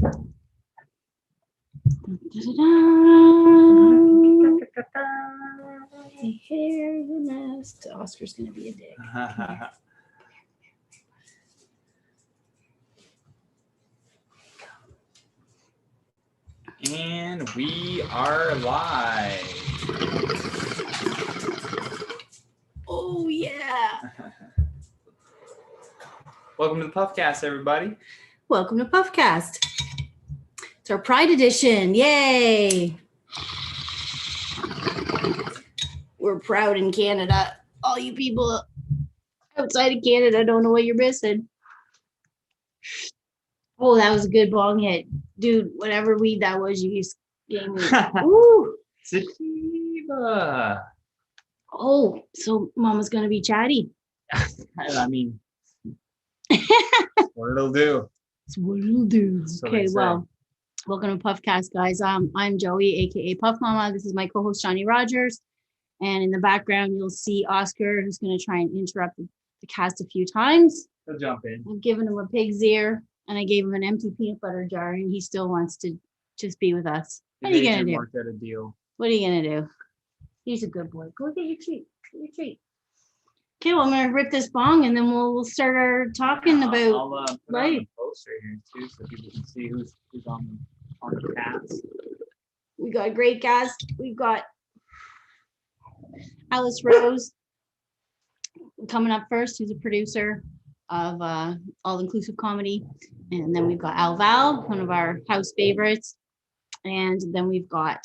Here's the nest. Oscar's gonna be a dick. And we are live. Oh yeah. Welcome to the Puffcast, everybody. Welcome to Puffcast. It's our Pride edition. Yay. We're proud in Canada. All you people outside of Canada don't know what you're missing. Oh, that was a good bong hit. Dude, whatever weed that was, you just gave me. Ooh. Sativa. Oh, so Mama's going to be chatty. I mean, what it'll do. That's what it'll do. So Okay, well, welcome to Puffcast, guys. I'm Joey, aka Puff Mama. This is my co-host, Johnny Rogers. And in the background, you'll see Oscar, who's going to try and interrupt the cast a few times. He'll jump in. I've given him a pig's ear, and I gave him an empty peanut butter jar, and he still wants to just be with us. What are you going to do? Worked out a deal. What are you going to do? He's a good boy. Go get your treat. Get your treat. Okay, well, I'm going to rip this bong, and then we'll start our talking about I'll put life. on the poster here, too, so people can see who's on the cast. We got a great cast. We've got Alice Rose coming up first, who's a producer of all-inclusive comedy. And then we've got Al Val, one of our house favorites. And then we've got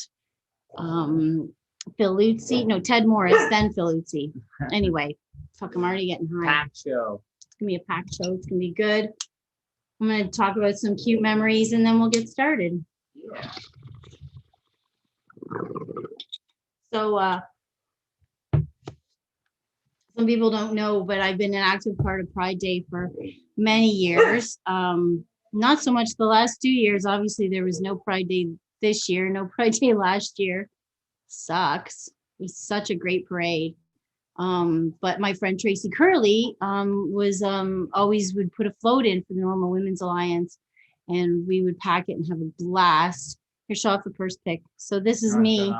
Phil Luzi. No, Ted Morris, then Phil Luzi. Anyway, fuck, I'm already getting high. Packed show. It's going to be a packed show. It's going to be good. I'm going to talk about some cute memories, and then we'll get started. Yeah. So, some people don't know, but I've been an active part of Pride Day for many years. Not so much the last 2 years. Obviously, there was no Pride Day this year, no Pride Day last year. Sucks. It was such a great parade. But my friend Tracy Curley was always would put a float in for the Normal Women's Alliance, and we would pack it and have a blast. Here, show off the first pic. So this is me.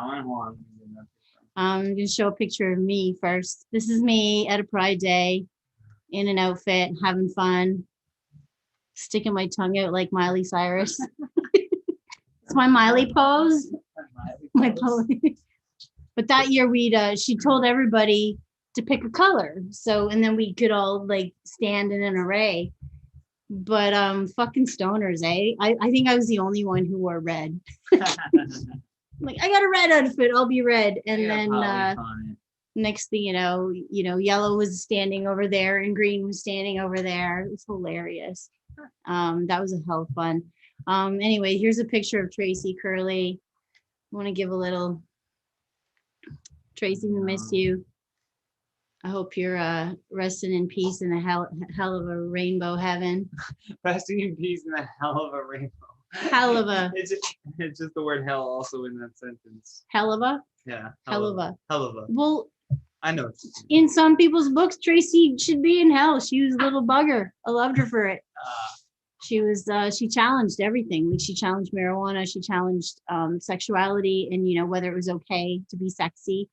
I'm going to show a picture of me first. This is me at a Pride Day in an outfit, having fun, sticking my tongue out like Miley Cyrus. It's my Miley pose. My pose. But that year she told everybody to pick a color. So, and then we could all like stand in an array. But fucking stoners, eh? I think I was the only one who wore red. Like, I got a red outfit, I'll be red. And then next thing you know, yellow was standing over there and green was standing over there. It was hilarious. That was a hell of fun. Anyway, here's a picture of Tracy Curley. I want to give a little Tracy, we miss you. I hope you're resting in peace in a hell of a rainbow heaven. Resting in peace in a hell of a rainbow. Hell of a. It's just the word hell also in that sentence. Hell of a? Yeah. Hell of a. Hell of a. Well, I know. In some people's books, Tracy should be in hell. She was a little bugger. I loved her for it. She challenged everything. Like, she challenged marijuana. She challenged sexuality and, whether it was okay to be sexy,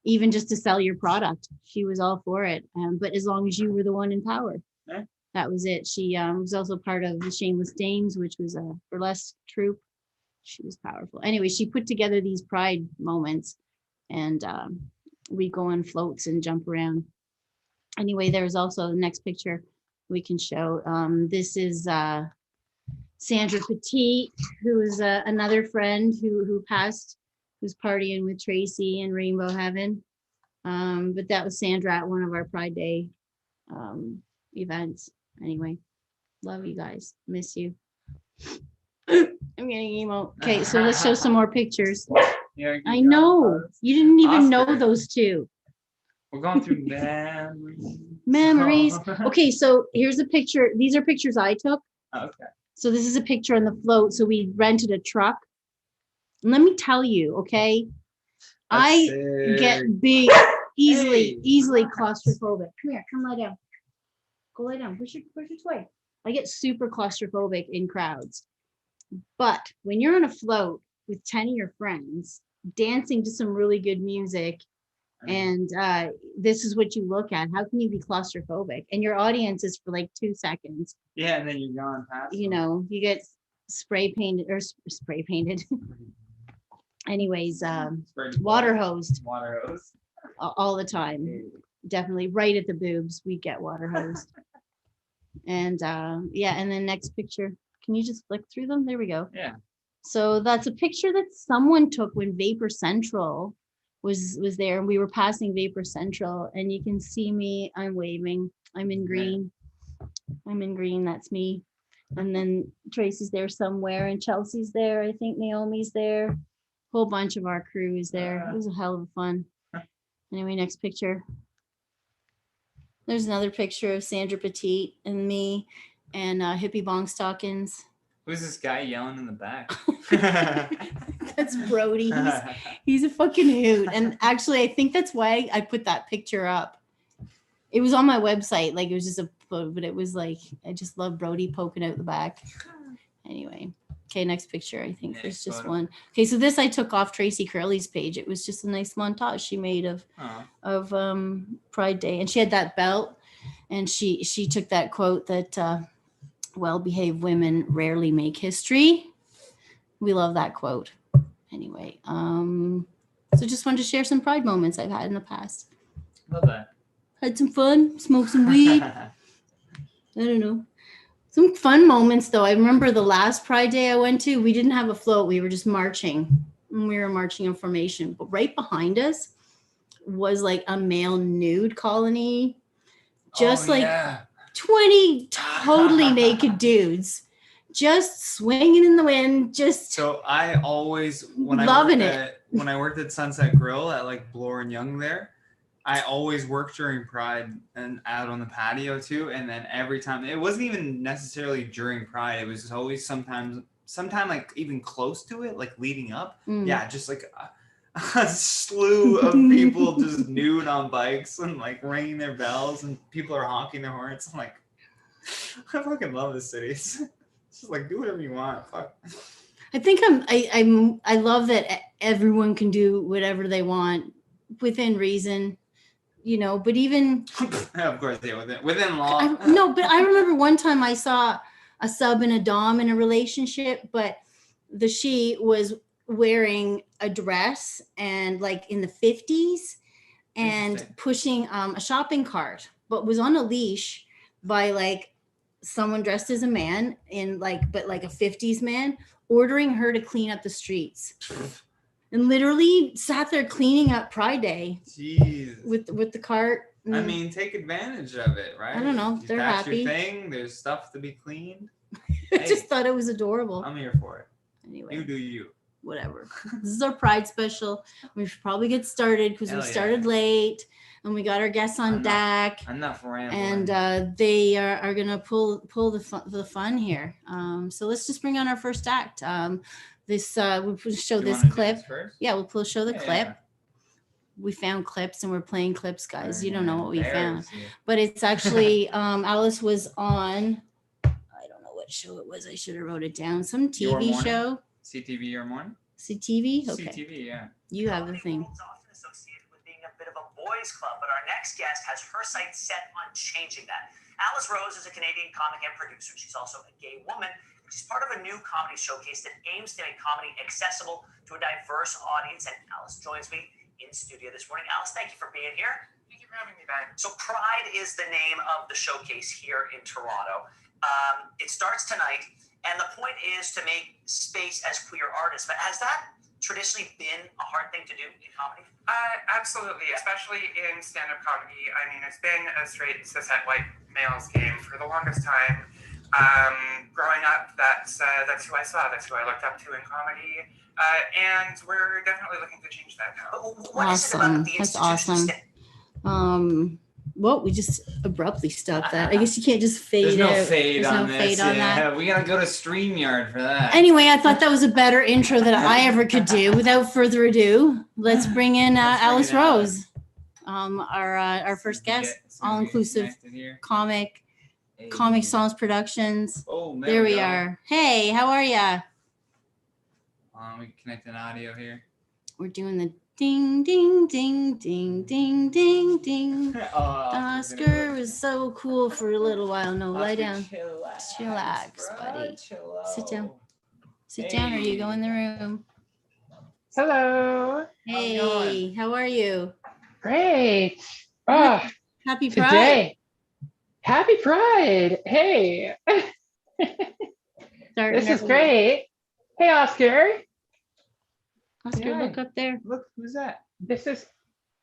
even just to sell your product. She was all for it. But as long as you were the one in power. Okay. That was it. She was also part of the Shameless Dames, which was a burlesque troupe. She was powerful. Anyway, she put together these pride moments, and we go on floats and jump around. Anyway, there's also the next picture we can show. This is Sandra Petit, who is another friend who passed, who's partying with Tracy in Rainbow Heaven. But that was Sandra at one of our Pride Day events. Anyway, love you guys. Miss you. I'm getting emo. Okay, so let's show some more pictures. I know. You didn't even know those two. We're going through memories. Okay, so here's a picture. These are pictures I took. Okay. So this is a picture on the float. So we rented a truck. And let me tell you, okay, I get big, easily claustrophobic. Come here, come lie down. Go lie down. Where's your toy? I get super claustrophobic in crowds. But when you're on a float with 10 of your friends, dancing to some really good music, and this is what you look at, how can you be claustrophobic? And your audience is for like 2 seconds. Yeah, and then you're gone past. You know, you get spray painted or spray painted. Anyways, water hosed. Water hose. All the time. Definitely right at the boobs, we get water hosed. And yeah, and then next picture. Can you just flick through them? There we go. Yeah. So that's a picture that someone took when Vapor Central was there, and we were passing Vapor Central, and you can see me. I'm waving. I'm in green. I'm in green. That's me. And then Tracy's there somewhere, and Chelsea's there. I think Naomi's there. Whole bunch of our crew is there. It was a hell of fun. Anyway, next picture. There's another picture of Sandra Petit and me and Hippie Bong Stockings. Who's this guy yelling in the back? That's Brody. He's a fucking hoot. And actually, I think that's why I put that picture up. It was on my website. Like, it was just a photo, but it was like, I just love Brody poking out the back. Anyway. Okay, next picture. I think there's just one. Okay, so this I took off Tracy Curley's page. It was just a nice montage she made of Pride Day, and she had that belt, and she took that quote that well-behaved women rarely make history. We love that quote. Anyway, so just wanted to share some Pride moments I've had in the past. Love that. Had some fun, smoked some weed. I don't know. Some fun moments, though. I remember the last Pride Day I went to, we didn't have a float. We were just marching. And we were marching in formation. But right behind us was like a male nude colony. Just 20 totally naked dudes. Just swinging in the wind. Just so I always, when I worked at Sunset Grill at like Bloor and Young there, I always worked during Pride and out on the patio too. And then every time, it wasn't even necessarily during Pride. It was just always sometime like even close to it, like leading up. Yeah, just like a slew of people just nude on bikes and like ringing their bells, and people are honking their horns. I'm like, I fucking love this city. It's just like, do whatever you want. Fuck. I think I love that everyone can do whatever they want within reason. You know, but even of course, yeah, within law. No, but I remember one time I saw a sub and a dom in a relationship, but the she was wearing a dress and like in the 50s and pushing a shopping cart, but was on a leash by like someone dressed as a man in like, but like a 50s man, ordering her to clean up the streets. And literally sat there cleaning up Pride Day. Jeez. With the cart. I mean, take advantage of it, right? I don't know. They're happy. Your thing. There's stuff to be cleaned. I just thought it was adorable. I'm here for it. Anyway. You do you. Whatever. This is our Pride special. We should probably get started because we started late and we got our guests on deck. Enough rambling. And they are going to pull the fun here. So let's just bring on our first act. We'll show this clip. Yeah, we'll show the clip. Yeah. We found clips and we're playing clips, guys. You don't know what we found. But it's actually, Alice was on, I don't know what show it was. I should have wrote it down. Some TV show. CTV Your Morning? CTV? Okay. CTV, yeah. You have the thing. Often associated with being a bit of a boys club, but our next guest has her sights set on changing that. Alice Rose is a Canadian comic and producer. She's also a gay woman. She's part of a new comedy showcase that aims to make comedy accessible to a diverse audience. And Alice joins me in studio this morning. Alice, thank you for being here. Thank you for having me, Ben. So Pride is the name of the showcase here in Toronto. It starts tonight, and the point is to make space as queer artists. But has that traditionally been a hard thing to do in comedy? Absolutely, especially in stand-up comedy. I mean, it's been a straight cis-het white male's game for the longest time. Growing up, that's who I saw. That's who I looked up to in comedy, and we're definitely looking to change that now. Awesome, that's awesome. Well, we just abruptly stopped that. I guess you can't just fade. There's no out. fade There's on no this. Fade on that. We gotta go to StreamYard for that. Anyway, I thought that was a better intro that I ever could do. Without further ado, let's bring in Alice Rose, our first guest, all-inclusive comic. Comic Songs Productions. Oh, there we are. Hey, how are ya? We can connect an audio here. We're doing the ding, ding, ding, ding, ding, ding, ding. Oscar was so cool for a little while. No, lie down. Chillax, buddy. Sit down. Sit down or you go in the room. Hello. Hey, how are you? Great. Oh, Happy Pride. today. Happy Pride. Hey. This is great. Hey, Oscar. Oscar, Yeah. look up there. Look, who's that? This is.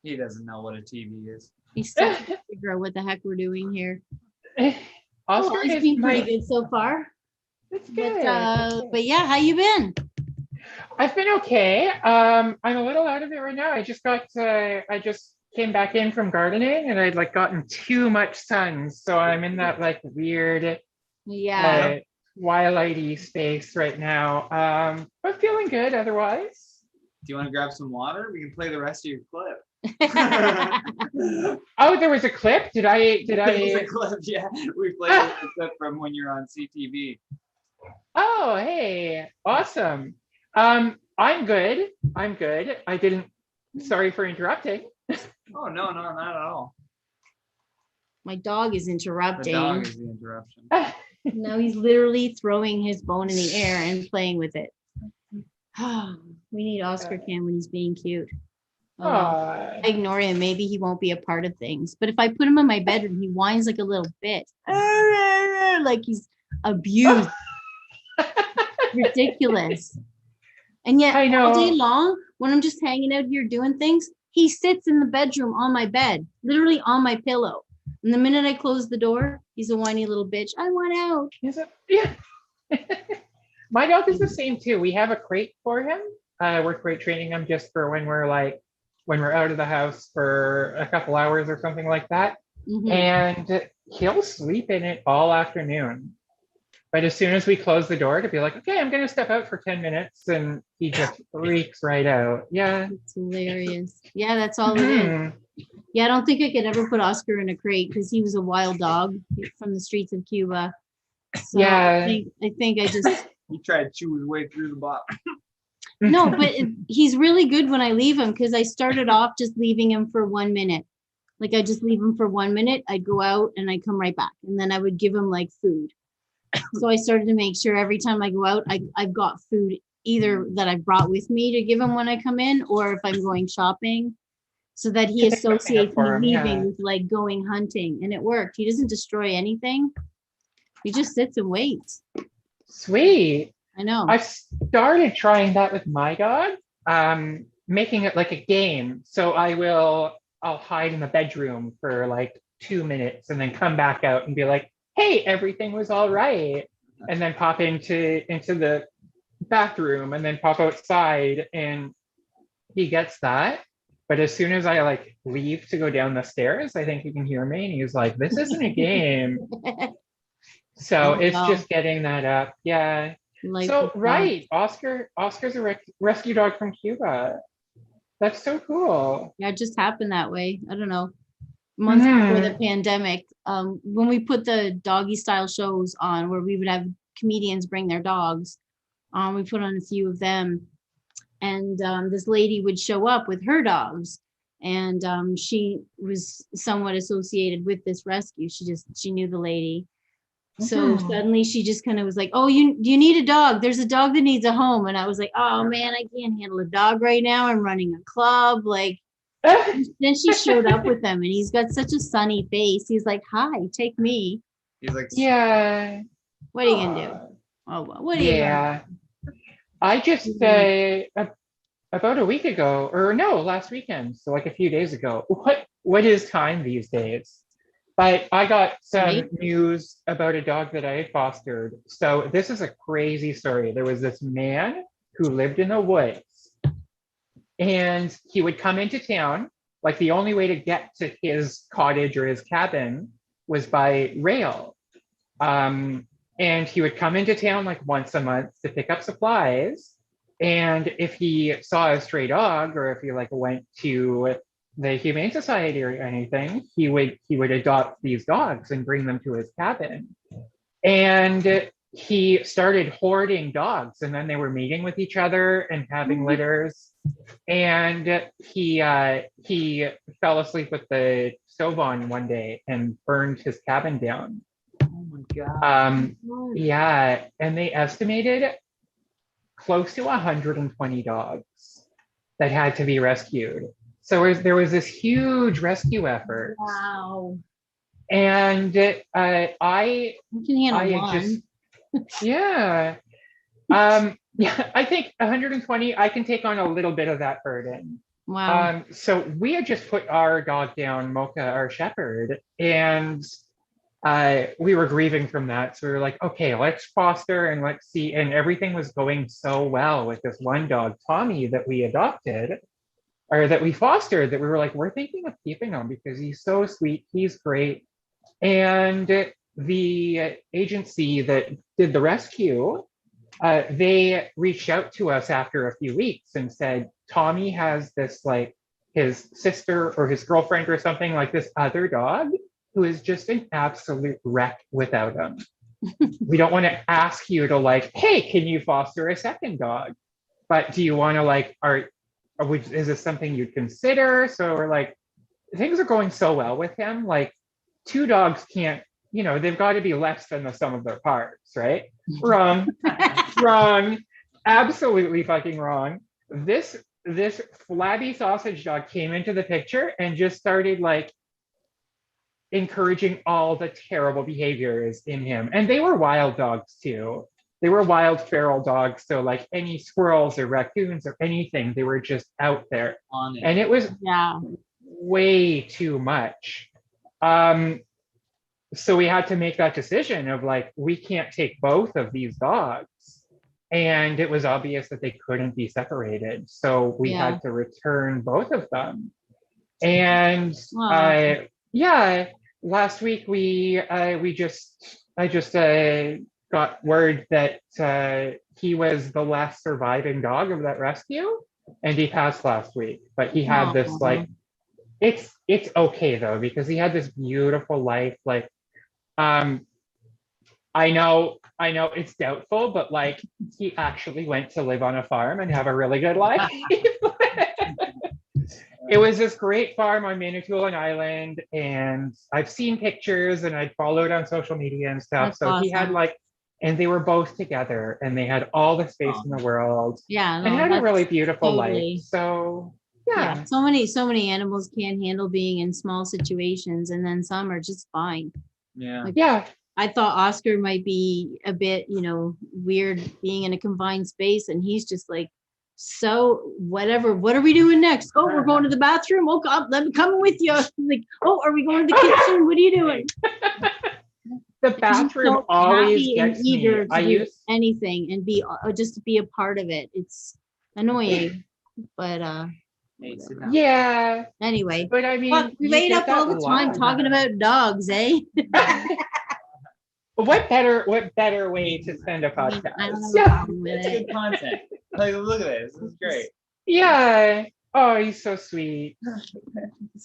He doesn't know what a TV is. He's still trying to figure out what the heck we're doing here. Oscar It's is been my. pretty good so far. It's good. But yeah, how you been? I've been okay. I'm a little out of it right now. I just came back in from gardening and I'd like gotten too much sun. So I'm in that like weird Yeah. twilighty space right now. But feeling good otherwise. Do you want to grab some water? We can play the rest of your clip. Oh, there was a clip? Did I There was a clip, yeah. We played the clip from when you're on CTV. Oh, hey, awesome. I'm good. Sorry for interrupting. Oh, no, not at all. My dog is The interrupting. dog is the interruption. Now he's literally throwing his bone in the air and playing with it. We need Oscar Cam when he's being cute. Oh, well. Aw. I ignore him. Maybe he won't be a part of things. But if I put him in my bedroom, he whines like a little bitch. Like he's abused. Ridiculous. And yet I know. all day long, when I'm just hanging out here doing things, he sits in the bedroom on my bed, literally on my pillow. And the minute I close the door, he's a whiny little bitch. I want out. Yeah. My dog is the same too. We have a crate for him. We're crate training him just for when we're out of the house for a couple hours or something like that. Mhm. And he'll sleep in it all afternoon. But as soon as we close the door to be like, okay, I'm going to step out for 10 minutes, and he just freaks right out. Yeah. It's hilarious. Yeah, that's all it is. Mhm. Yeah, I don't think I could ever put Oscar in a crate because he was a wild dog from the streets of Cuba. So Yeah. I think I just He tried to chew his way through the box. no, but he's really good when I leave him because I started off just leaving him for 1 minute. Like I just leave him for 1 minute. I'd go out and I'd come right back, and then I would give him like food. So I started to make sure every time I go out, I've got food either that I brought with me to give him when I come in, or if I'm going shopping, so that he associates for me him, leaving yeah. with like going hunting. And it worked. He doesn't destroy anything. He just sits and waits. Sweet. I know. I've started trying that with my dog, making it like a game. So I'll hide in the bedroom for like 2 minutes and then come back out and be like, hey, everything was all right. And then pop into the bathroom and then pop outside, and he gets that. But as soon as I like leave to go down the stairs, I think he can hear me and he's like, this isn't a game. So Oh, it's wow. just getting that up. Yeah. Life So with dogs. right, Oscar's a rescue dog from Cuba. That's so cool. Yeah, it just happened that way. I don't know. Months before the Mhm. pandemic, when we put the doggy style shows on where we would have comedians bring their dogs, we put on a few of them, and this lady would show up with her dogs, and she was somewhat associated with this rescue. She knew the lady. So Mhm. suddenly she just kind of was like, oh, you need a dog. There's a dog that needs a home. And I was like, oh man, I can't handle a dog right now. I'm running a club. Like, then she showed up with them, and he's got such a sunny face. He's like, hi, take me. He's like, Yeah. What are you gonna do? Oh, well, what are you gonna Yeah. I just about a week ago, or no, last weekend, so like a few days ago. What is time these days? But I got some Right. news about a dog that I had fostered. So this is a crazy story. There was this man who lived in the woods, and he would come into town. Like the only way to get to his cottage or his cabin was by rail. And he would come into town like once a month to pick up supplies. And if he saw a stray dog, or if he like went to the Humane Society or anything, he would adopt these dogs and bring them to his cabin. And he started hoarding dogs, and then they were mating with each other and having litters. And he fell asleep with the stove on one day and burned his cabin down. Oh my God. Yeah, and they estimated close to 120 dogs that had to be rescued. So there was this huge rescue effort. Wow. And I You can handle had one. yeah. Yeah, I think 120, I can take on a little bit of that burden. Wow. So we had just put our dog down, Mocha, our shepherd, and we were grieving from that. So we were like, okay, let's foster and let's see. And everything was going so well with this one dog, Tommy, that we adopted or that we fostered, that we were like, we're thinking of keeping him because he's so sweet. He's great. And the agency that did the rescue, they reached out to us after a few weeks and said, Tommy has this, like, his sister or his girlfriend or something, like this other dog who is just an absolute wreck without him. We don't want to ask you to, like, hey, can you foster a second dog? But do you want to, like, is this something you'd consider? So we're like, things are going so well with him. Like, two dogs can't, they've got to be less than the sum of their parts, right? Wrong. Wrong. Absolutely fucking wrong. This flabby sausage dog came into the picture and just started, like, encouraging all the terrible behaviors in him. And they were wild dogs too. They were wild feral dogs. So, like, any squirrels or raccoons or anything, they were just out there. On it. And it was way too much. So we had to make that decision of, like, we can't take both of these dogs. And it was obvious that they couldn't be separated. So we had to return both of them. And last week I just got word that he was the last surviving dog of that rescue, and he passed last week. But he had this, like, it's okay though, because he had this beautiful life. Like, I know it's doubtful, but, like, he actually went to live on a farm and have a really good life. It was this great farm on Manitoulin Island, and I've seen pictures and I'd followed on social media and stuff. That's so awesome. He had, like, and they were both together and they had all the space in the world. Yeah. And had a really beautiful totally. life. So yeah. So many animals can't handle being in small situations, and then some are just fine. Yeah. Like, Yeah. I thought Oscar might be a bit, weird being in a confined space, and he's just like, so whatever, what are we doing next? Oh, we're going to the bathroom. Oh God, let me come with you. Like, oh, are we going to the kitchen? What are you doing? The bathroom so always gets me. I use anything and just to be a part of it. It's annoying, but yeah. Anyway, but I mean, we ate up all the time talking about dogs, eh? What better way to spend a podcast? I don't have a problem with It's it. good content. Like, look at this. This is great. Yeah. Oh, he's so sweet.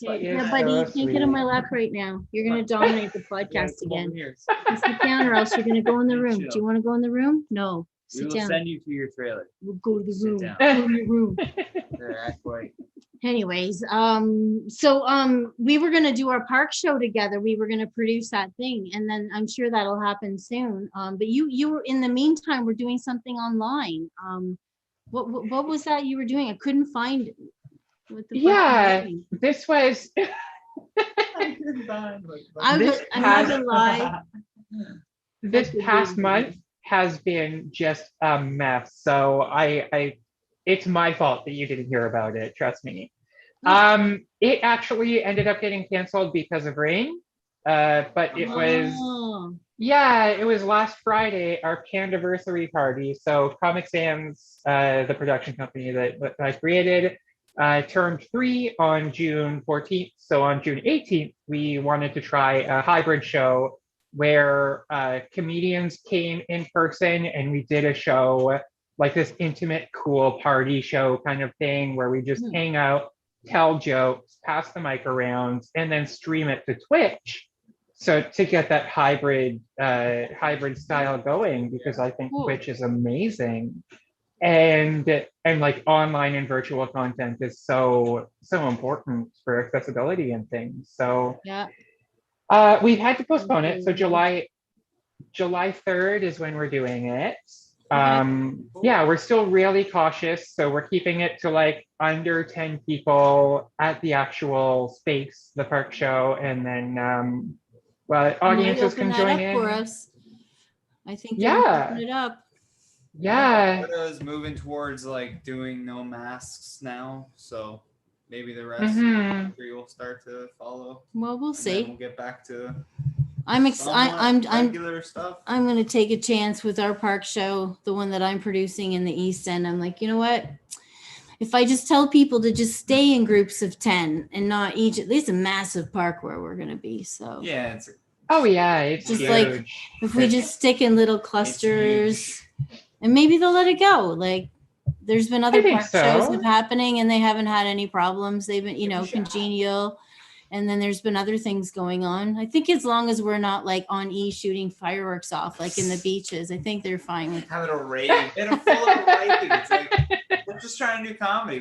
Yeah, buddy, you can't get on my lap right now. You're gonna dominate the podcast again. Sit down, or else you're gonna go in the room. Do you want to go in the room? No. We Sit will down. send you to your trailer. We'll go to the Sit room. down. Go to your room. There, act right. Anyways, we were gonna do our park show together. We were gonna produce that thing, and then I'm sure that'll happen soon. But you were, in the meantime, we're doing something online. What was that you were doing? I couldn't find it. What the fuck are you doing? This was I'm not gonna lie. this past month has been just a mess. So it's my fault that you didn't hear about it. Trust me. It actually ended up getting canceled because of rain. But it was, it was last Friday, our Candiversary party. So Comic Sans, the production company that I created, turned 3 on June 14th. So on June 18th, we wanted to try a hybrid show where comedians came in person and we did a show, like this intimate, cool party show kind of thing where we just hang out, tell jokes, pass the mic around, and then stream it to Twitch. So to get that hybrid style going, because I think Cool. Twitch is amazing. And like online and virtual content is so important for accessibility and things. So Yeah. we've had to postpone it. So July 3rd is when we're doing it. Yeah, we're still really cautious. So we're keeping it to like under 10 people at the actual space, the park show. And then well, audiences can join in. For us. I think they're gonna open it up. Yeah. Florida is moving towards like doing no masks now, so maybe the rest of the country will start to follow. Well, we'll And then see. we'll get back to I'm regular stuff. I'm gonna take a chance with our park show, the one that I'm producing in the East End. I'm like, you know what? If I just tell people to just stay in groups of 10 and not each, it's a massive park where we're gonna be. So Yeah, it's just huge. like if we just stick in little clusters, and maybe they'll let it go. Like there's been other park shows that happening and they haven't had any problems. They've been, congenial. And then there's been other things going on. I think as long as we're not like on E shooting fireworks off like in the beaches, I think they're fine with having a rave. In a full rave. It's like we're just trying to do comedy.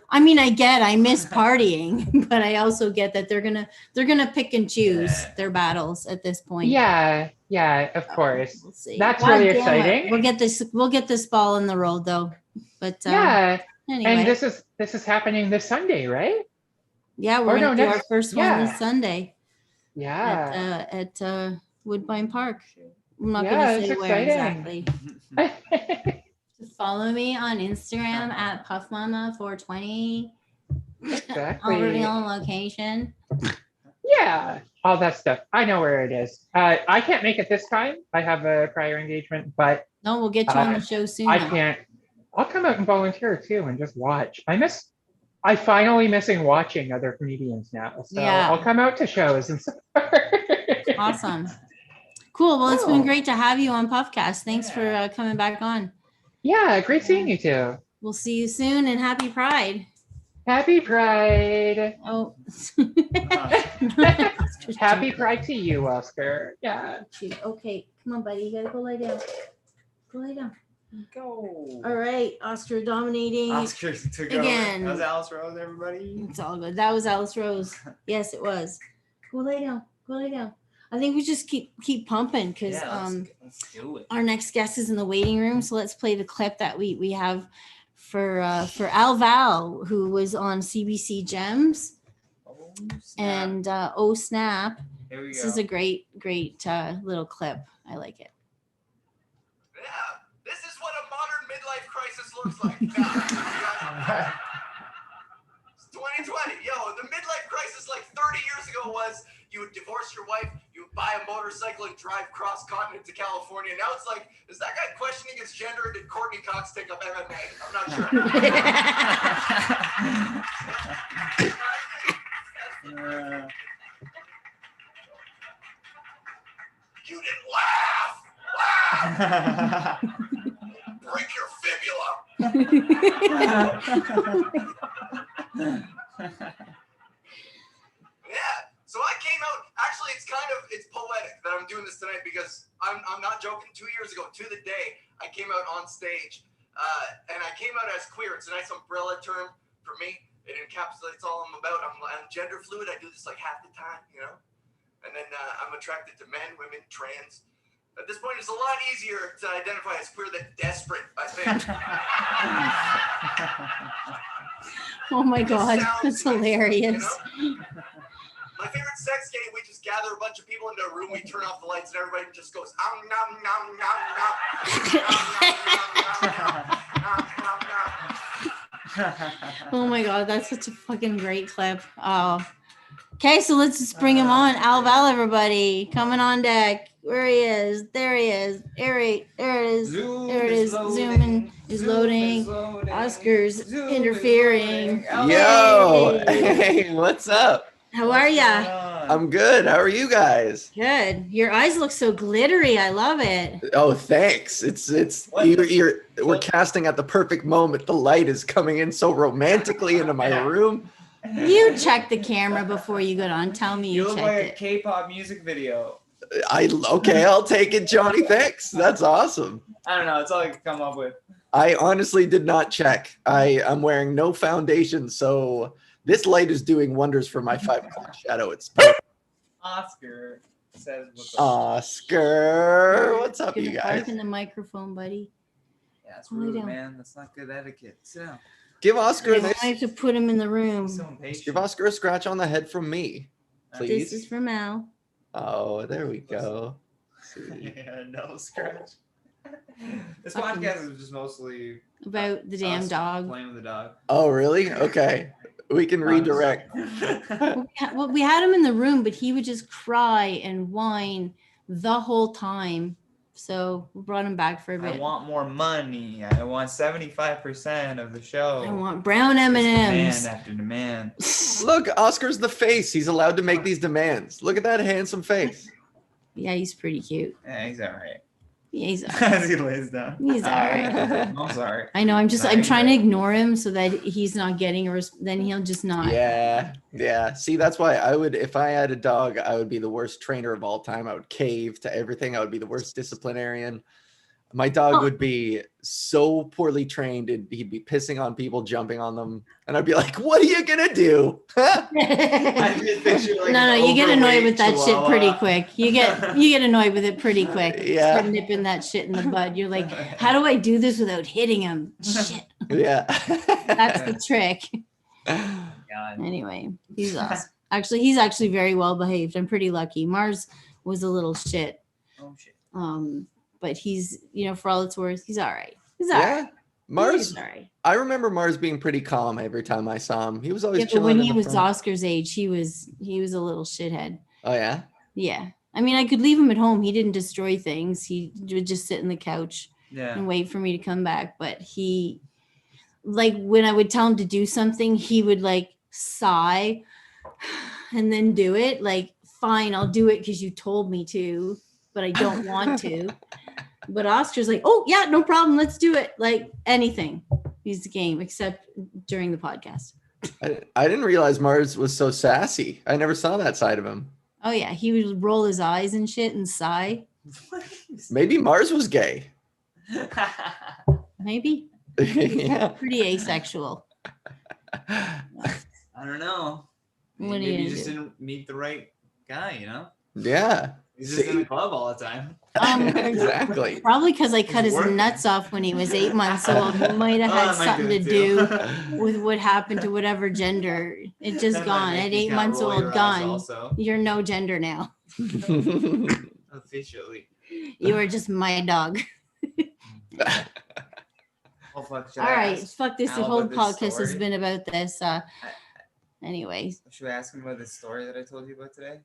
I mean, I miss partying, but I also get that they're gonna pick and choose their battles at this point. Yeah, of course. We'll see. That's really exciting. We'll get this ball in the road though. But anyway. And this is happening this Sunday, right? Yeah, we're gonna do our first one this Sunday. Yeah. At Woodbine Park. I'm not gonna say where exactly. Follow me on Instagram at puffmama420. Exactly. I'll reveal a location. Yeah, all that stuff. I know where it is. I can't make it this time. I have a prior engagement, but no, we'll get you on the show soon. I can't. I'll come out and volunteer too and just watch. I finally missing watching other comedians now. So I'll come out to shows and support. Awesome. Cool. Well, it's been great to have you on Puffcast. Thanks for coming back on. Yeah, great seeing you too. We'll see you soon and happy Pride. Happy Pride. Oh. Happy Pride to you, Oscar. Yeah. Okay, come on, buddy. You gotta go lie down. Go lie down. Go. All right, Oscar dominating. Oscar took again. That was Alice Rose, everybody. It's all good. That was Alice Rose. Yes, it was. Go lay down. Go lay down. I think we just keep pumping because let's do it. Our next guest is in the waiting room. So let's play the clip that we have for Al Val, who was on CBC Gems. Oh, and Oh Snap. Here we This go. is a great little clip. I like it. Yeah, this is what a modern midlife crisis looks like. Now, it's 2020. Yo, the midlife crisis like 30 years ago was you would divorce your wife, you would buy a motorcycle and drive cross-continent to California. Now it's like, is that guy questioning his gender or did Courtney Cox take up MMA? I'm not sure. You didn't laugh! Laugh! Break your fibula! Yeah, so I came out, actually it's poetic that I'm doing this tonight because I'm not joking. 2 years ago, to the day, I came out on stage and I came out as queer. It's a nice umbrella term for me. It encapsulates all I'm about. I'm gender fluid. I do this like half the time, you know? And then I'm attracted to men, women, trans. At this point, it's a lot easier to identify as queer than desperate, I think. Oh my God, that's hilarious. You know? My favorite sex game, we just gather a bunch of people into a room, we turn off the lights, and everybody just goes, nom, nom, nom. Oh my God, that's such a fucking great clip. Oh. Okay, so let's just bring him on. Al Val, everybody, coming on deck. Where he is. There he is. There it is. There it is. Zooming is loading. Oscar's interfering. Yo, hey, what's up? How are ya? I'm good. How are you guys? Good. Your eyes look so glittery. I love it. Oh, thanks. We're casting at the perfect moment. The light is coming in so romantically into my room. You check the camera before you go on. Tell me You you look checked like a it. K-pop music video. Okay, I'll take it, Johnny. Thanks. That's awesome. I don't know. It's all I can come up with. I honestly did not check. I'm wearing no foundation, so this light is doing wonders for my 5 o'clock shadow. It's perfect. Oscar says, "What's up?" Oscar, what's up, You're you gonna bark guys? in the microphone, buddy. Yeah, that's Lie rude, down. man. That's not good etiquette. Sit down. Give Oscar a I nice, have to put him in the room. He's so impatient. give Oscar a scratch on the head from me, please. This is from Al. Oh, there we go. Yeah, no scratch. This Fucking- podcast is just mostly About the damn us dog. playing with the dog. Oh, really? Okay. We can redirect. Well, we had him in the room, but he would just cry and whine the whole time. So we brought him back for a I bit. want more money. I want 75% of the show. I want brown Just M&Ms. Demand after demand. Look, Oscar's the face. He's allowed to make these demands. Look at that handsome face. Yeah, he's pretty cute. Yeah, he's all right. Yeah, he's all right. As he lays down. He's all right. I'm sorry. I know. I'm Sorry, trying to but- ignore him so that he's not getting then he'll just not. Yeah, yeah. See, that's why I would, if I had a dog, I would be the worst trainer of all time. I would cave to everything. I would be the worst disciplinarian. My dog would be so poorly trained, he'd be pissing on people, jumping on them, and I'd be like, "What are you gonna do?" I just picture like No, an you get annoyed overweight with that shit pretty chihuahua. quick. You get annoyed with it pretty quick. Yeah. Start nipping that shit in the bud. You're like, how do I do this without hitting him? Shit, Yeah. that's the trick. God. Anyway, he's awesome. He's actually very well behaved. I'm pretty lucky. Mars was a little shit. Oh shit. But he's, for all it's worth, he's all right. He's all Yeah. right. Mars, He's all right. I remember Mars being pretty calm every time I saw him. He was always Yeah, but chilling. when in he the was front. Oscar's age, he was a little shithead. Oh yeah. Yeah. I mean, I could leave him at home. He didn't destroy things. He would just sit in the couch Yeah. and wait for me to come back. But he, like, when I would tell him to do something, he would like sigh and then do it. Like, fine, I'll do it because you told me to, but I don't want to. But Oscar's like, oh yeah, no problem, let's do it. Like anything. He's the game, except during the podcast. I didn't realize Mars was so sassy. I never saw that side of him. Oh yeah, he would roll his eyes and shit and sigh. Maybe Mars was gay. Maybe. Yeah. Pretty asexual. I don't know. What are Maybe you you gonna just do? didn't meet the right guy, Yeah. He's just in See? the club all the time. Exactly. Probably because I cut his working. nuts off when he was 8 months old. He might have Oh, had that might something to do it do too. with what happened to whatever gender. It just That might gone. make At you 8 kinda months roll old, your eyes gone. Also. You're no gender now. Officially. You are just my dog. Oh, fuck, should All I right, ask fuck this. The Al whole about this podcast has story? been about this. Anyway. Should we ask him about the story that I told you about today?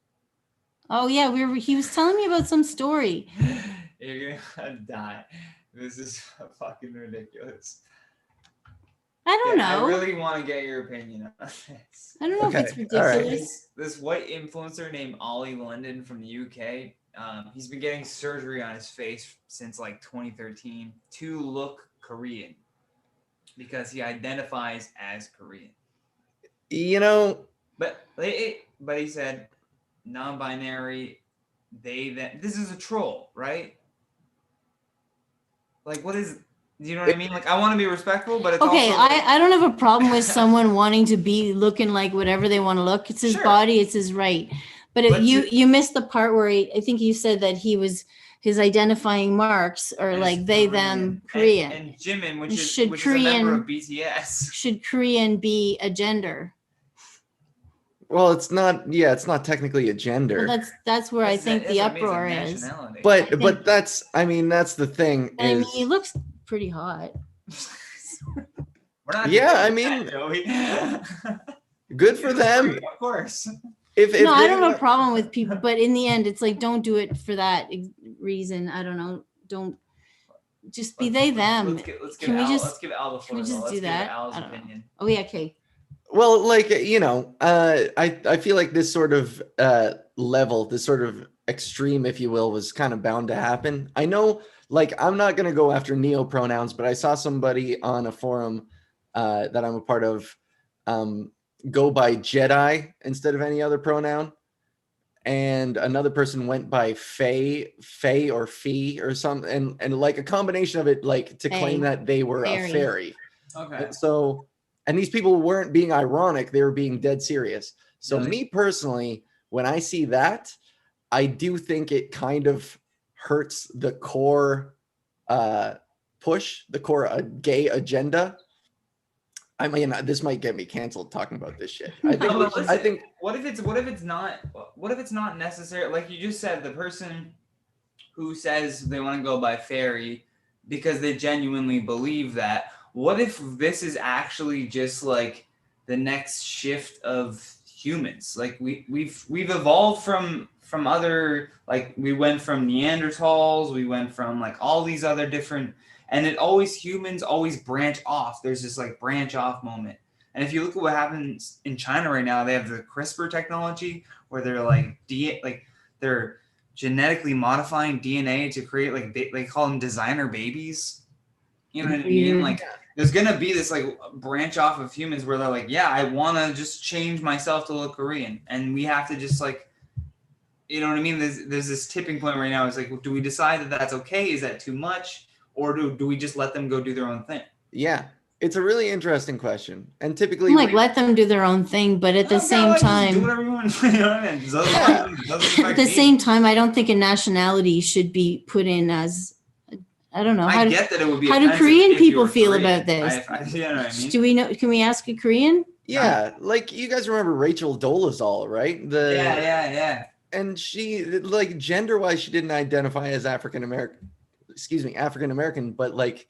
Oh yeah, he was telling me about some story. You're gonna die. This is fucking ridiculous. I don't Yeah, know. I really want to get your opinion on this. I don't know Okay, if it's all right. ridiculous. This white influencer named Ollie London from the UK. He's been getting surgery on his face since like 2013 to look Korean because he identifies as Korean. You know, But he said non-binary, they, that. This is a troll, right? Like, what is? Do you know what I mean? Like, I want to be respectful, but it's Okay, also like, I don't have a problem with someone wanting to be looking like whatever they want to look. It's his Sure. body, it's his right. But But you missed the part where I think you said that his identifying marks are as like they, them, Korean. and Jimin, which is Should which is a member Korean- of BTS. Should Korean be a gender? well, it's not. Yeah, it's not technically a gender. Well, that's where I think the That's what uproar it means, is. a nationality. but think- that's. I mean, that's the thing. And I mean, Is he looks pretty hot. We're not Yeah, doing I that, mean- Joey. good for them. Of course. If No, I they don't have were- a problem with people, but in the end, it's like, don't do it for that reason. I don't know. Don't just be they, them. Let's Can we Al, just- let's give Al the can we floor. just Let's do give that? Al's I don't know. opinion. Oh yeah, okay. Well, like I feel like this sort of level, this sort of extreme, if you will, was kind of bound to happen. I know, like, I'm not gonna go after neo pronouns, but I saw somebody on a forum that I'm a part of go by Jedi instead of any other pronoun. And another person went by Fae or Fee or something, and like a combination of it, like to claim Fae. that they were Fairy. a fairy. Okay. And so, and these people weren't being ironic, they were being dead serious. So Really? me personally, when I see that, I do think it kind of hurts the core push, the core gay agenda. I mean, this might get me canceled talking about this shit. I think. No, but listen, I think. What if it's not necessary? Like you just said, the person who says they want to go by fairy because they genuinely believe that. What if this is actually just like the next shift of humans? Like we've evolved from other, like we went from Neanderthals, we went from like all these other different. And humans always branch off. There's this like branch off moment. And if you look at what happens in China right now, they have the CRISPR technology where they're like they're genetically modifying DNA to create like they call them designer babies. You know what I mean? Like there's gonna be this like branch off of humans where they're like, yeah, I want to just change myself to look Korean, and we have to just like, you know what I mean? There's this tipping point right now. It's like, well, do we decide that that's okay? Is that too much? Or do we just let them go do their own thing? Yeah, it's a really interesting question. And typically, I'm like, let them do their own thing, but at the same time, do whatever you want. You know what I mean? at the same time, I don't think a nationality should be put in as, I don't know. I get that it would be. How do offensive Korean if you people were feel Korean. about this? You know what I mean? Do we know? Can we ask a Korean? yeah, like you guys remember Rachel Dolezal, right? Yeah. And she, like, gender-wise, she didn't identify as African American, but like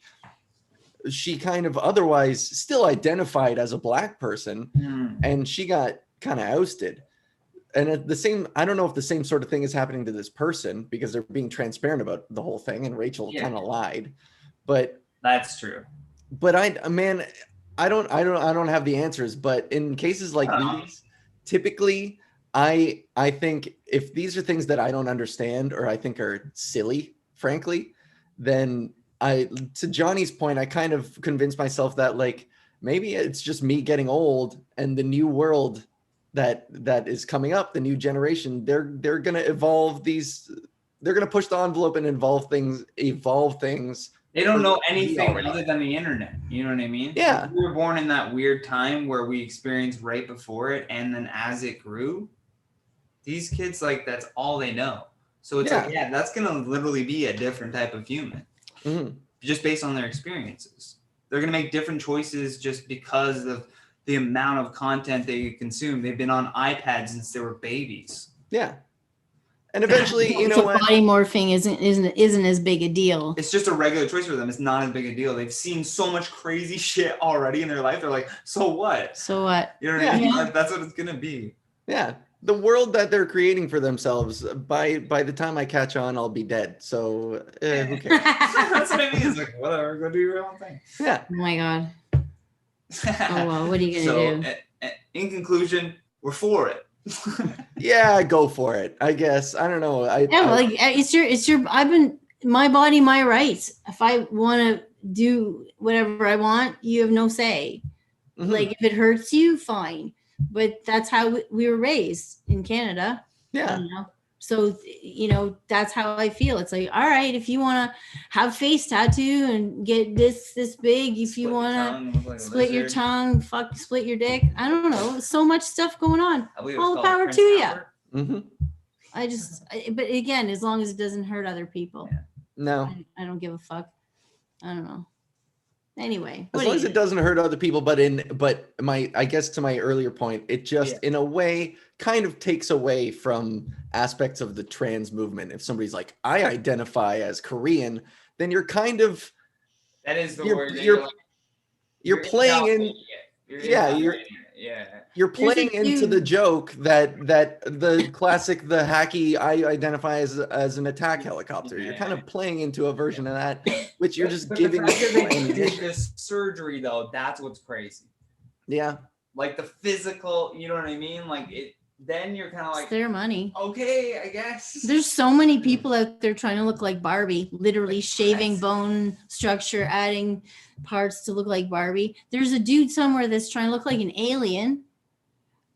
she kind of otherwise still identified as a Black person, and she got kind of ousted. And at the same, I don't know if the same sort of thing is happening to this person because they're being transparent about the whole thing, and Rachel kind of lied. But that's true. But I don't have the answers. But in cases like these, typically, I think if these are things that I don't understand or I think are silly, frankly, then to Johnny's point, I kind of convinced myself that like maybe it's just me getting old, and the new world that is coming up, the new generation, they're gonna evolve these. They're gonna push the envelope and evolve things. They don't know anything other than the internet. You know what I mean? Yeah. We were born in that weird time where we experienced right before it, and then as it grew, these kids, like, that's all they know. So it's like, yeah, that's going to literally be a different type of human, just based on their experiences. They're going to make different choices just because of the amount of content they consume. They've been on iPads since they were babies. Yeah. And eventually, you know what? Body morphing isn't as big a deal. It's just a regular choice for them. It's not as big a deal. They've seen so much crazy shit already in their life. They're like, so what? So what? You know what I mean? Like, that's what it's going to be. Yeah. The world that they're creating for themselves, by the time I catch on, I'll be dead. So who cares? That's what I mean. It's like, whatever, go do your own thing. Yeah. Oh my God. Oh well, what are you gonna do? In conclusion, we're for it. Yeah, go for it. I guess. I don't know. It's your. I've been my body, my rights. If I want to do whatever I want, you have no say. Mm-hmm. Like if it hurts you, fine. But that's how we were raised in Canada. Yeah. You know? So, you know, that's how I feel. It's like, all right, if you want to have face tattoo and get this big, if you want to split your tongue, split your dick. I don't know. So much stuff going on. All the power to you. Mm-hmm. But again, as long as it doesn't hurt other people. Yeah. No. I don't give a fuck. I don't know. Anyway, as long as it doesn't hurt other people, but I guess to my earlier point, it just in a way kind of takes away from aspects of the trans movement. If somebody's like, I identify as Korean, then you're kind of you're playing in you're playing into the joke that the classic, the hacky, I identify as an attack helicopter. You're kind of playing into a version of that, which you're just giving. The fact that they did this surgery, though, that's what's crazy. Yeah. Like the physical, you know what I mean? Like it. Then you're kind of like, it's their money. Okay, I guess. There's so many people out there trying to look like Barbie, literally shaving bone structure, adding parts to look like Barbie. There's a dude somewhere that's trying to look like an alien.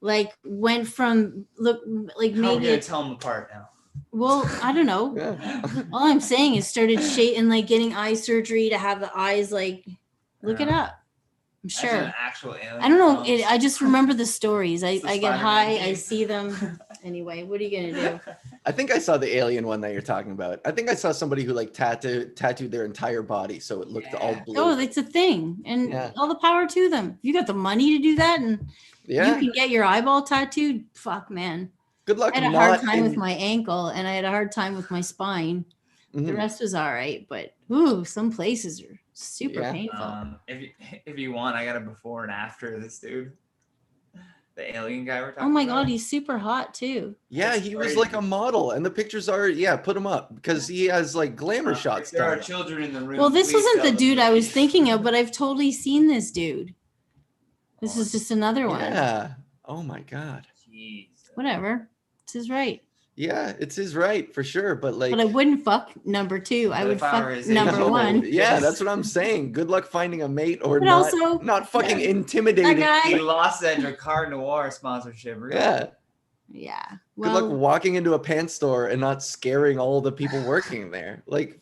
like went from like How are we maybe gonna tell them apart now? well, I don't know. Yeah. All I'm saying is started and like getting eye surgery to have the eyes like look it Yeah. up. I'm That's sure. an actual alien. I don't know. from- I just remember the stories. It's the I get Spider-Man high. I game. see them. Anyway, what are you gonna do? I think I saw the alien one that you're talking about. I think I saw somebody who like tattooed their entire body so it looked all Yeah. blue. Oh, it's a thing, and Yeah. all the power to them. If you got the money to do that, and you Yeah. can get your eyeball tattooed. Fuck, man. Good luck I had a hard not time with in. my ankle, and I had a hard time with my spine. The Mhm. rest was all right, but ooh, some places are super Yeah. painful. If you want, I got a before and after of this dude. The alien guy we're talking Oh my about. god, he's super hot too. Yeah, That's he was crazy. like a model, and the pictures are put him up because he has like glamour If shots there are done. children in the room. Well, this please wasn't tell the them dude I was please. thinking of, but I've totally seen this dude. This is just another one. Yeah. Oh my god. Jeez. Whatever. It's his right. Yeah, it's his right for sure, but like. But I wouldn't fuck number two. I But would if I were fuck his number age, one. Yeah, that's what I'm saying. Good luck finding a mate or But not. also, Not fucking that intimidating. guy. He lost that Drakkar Noir sponsorship. Really. Yeah. Yeah. Good Well, luck walking into a pants store and not scaring all the people working there. Like,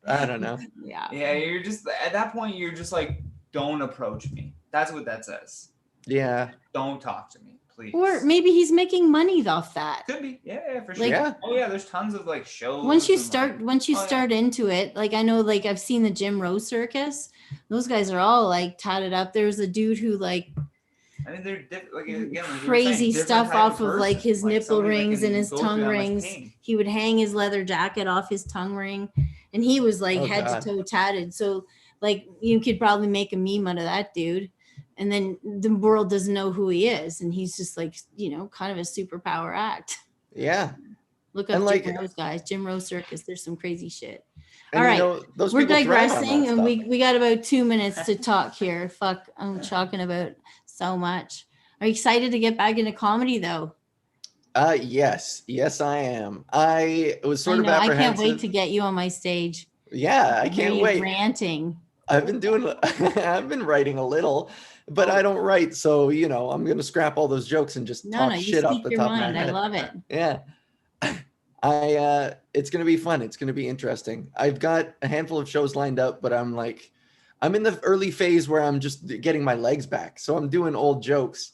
I don't know. yeah. Yeah, you're just at that point. You're just like, don't approach me. That's what that says. Yeah. Don't talk to me, please. Or maybe he's making money off that. Could be. Yeah, for sure. Like- Yeah. Oh yeah, there's tons of like shows. Once you and, start like, oh, yeah. into it, like I know like I've seen the Jim Rose circus. Those guys are all like tatted up. There's a dude who like I mean, they're like again, like you were crazy saying, different stuff type off of like person. his nipple somebody that rings can and his go through tongue that much rings. pain. He would hang his leather jacket off his tongue ring, and he was like Oh, head God. to toe tatted. So like you could probably make a meme out of that dude, and then the world doesn't know who he is, and he's just like kind of a superpower act. Yeah. Look up And, Jim like- Rose, guys. Jim Rose circus. There's some crazy shit. And, All right. those We're people thrive on digressing, that and stuff. we got about 2 minutes to talk here. Fuck, I'm talking about so much. Are you excited to get back into comedy though? Yes, I am. I was sort of I can't apprehensive. wait to get you on my stage. Yeah, I Hear can't you wait. ranting. I've been writing a little, but I don't write, so I'm gonna scrap all those jokes and just No, talk no, you shit off speak the your top of mind. my I head. love it. Yeah. It's gonna be fun. It's gonna be interesting. I've got a handful of shows lined up, but I'm in the early phase where I'm just getting my legs back. So I'm doing old jokes.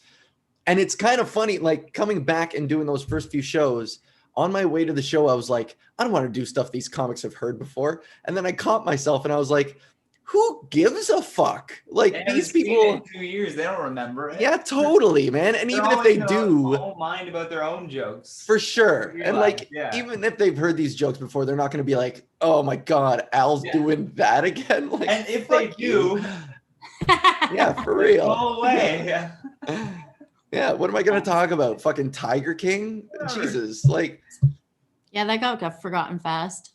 And it's kind of funny, like coming back and doing those first few shows. On my way to the show, I was like, I don't want to do stuff these comics have heard before. And then I caught myself and I was like, who gives a fuck? Like They haven't these seen it people. in 2 years, they don't remember it. Yeah, totally, man. And They're even if always they in do, their own mind about their own jokes. for sure. You're And like, yeah. even if they've heard these jokes before, they're not going to be like, oh my God, Al's Yeah. doing that again. Like, And if they fuck you. do, Yeah, for real. go away. Yeah. Yeah, what am I going to talk about? Fucking Tiger King? Whatever. Jesus. Like, Yeah, that got forgotten fast.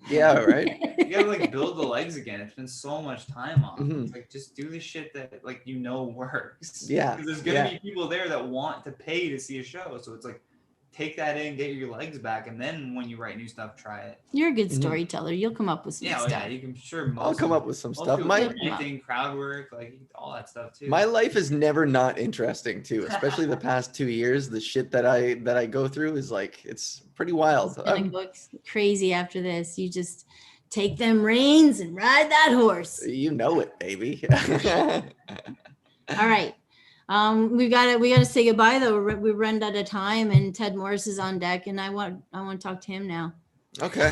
yeah, right? You gotta like build the legs again. It's been so much time on. Mhm. It's like just do the shit that works. Yeah, 'Cause there's gonna be people there that want to pay to see a show. So it's like take that in, get your legs back, and then when you write new stuff, try it. You're a good Mhm. storyteller. You'll come up with some Yeah, stuff. you can sure most I'll come of- up with some most stuff. people My do anything, crowd work, like all that stuff too. my life is never not interesting too, especially the past 2 years. The shit that I go through is like, it's pretty wild. It's gonna go crazy after this. You just take them reins and ride that horse. You know it, baby. All right. We gotta say goodbye though. We run out of time, and Ted Morris is on deck, and I want to talk to him now. Okay.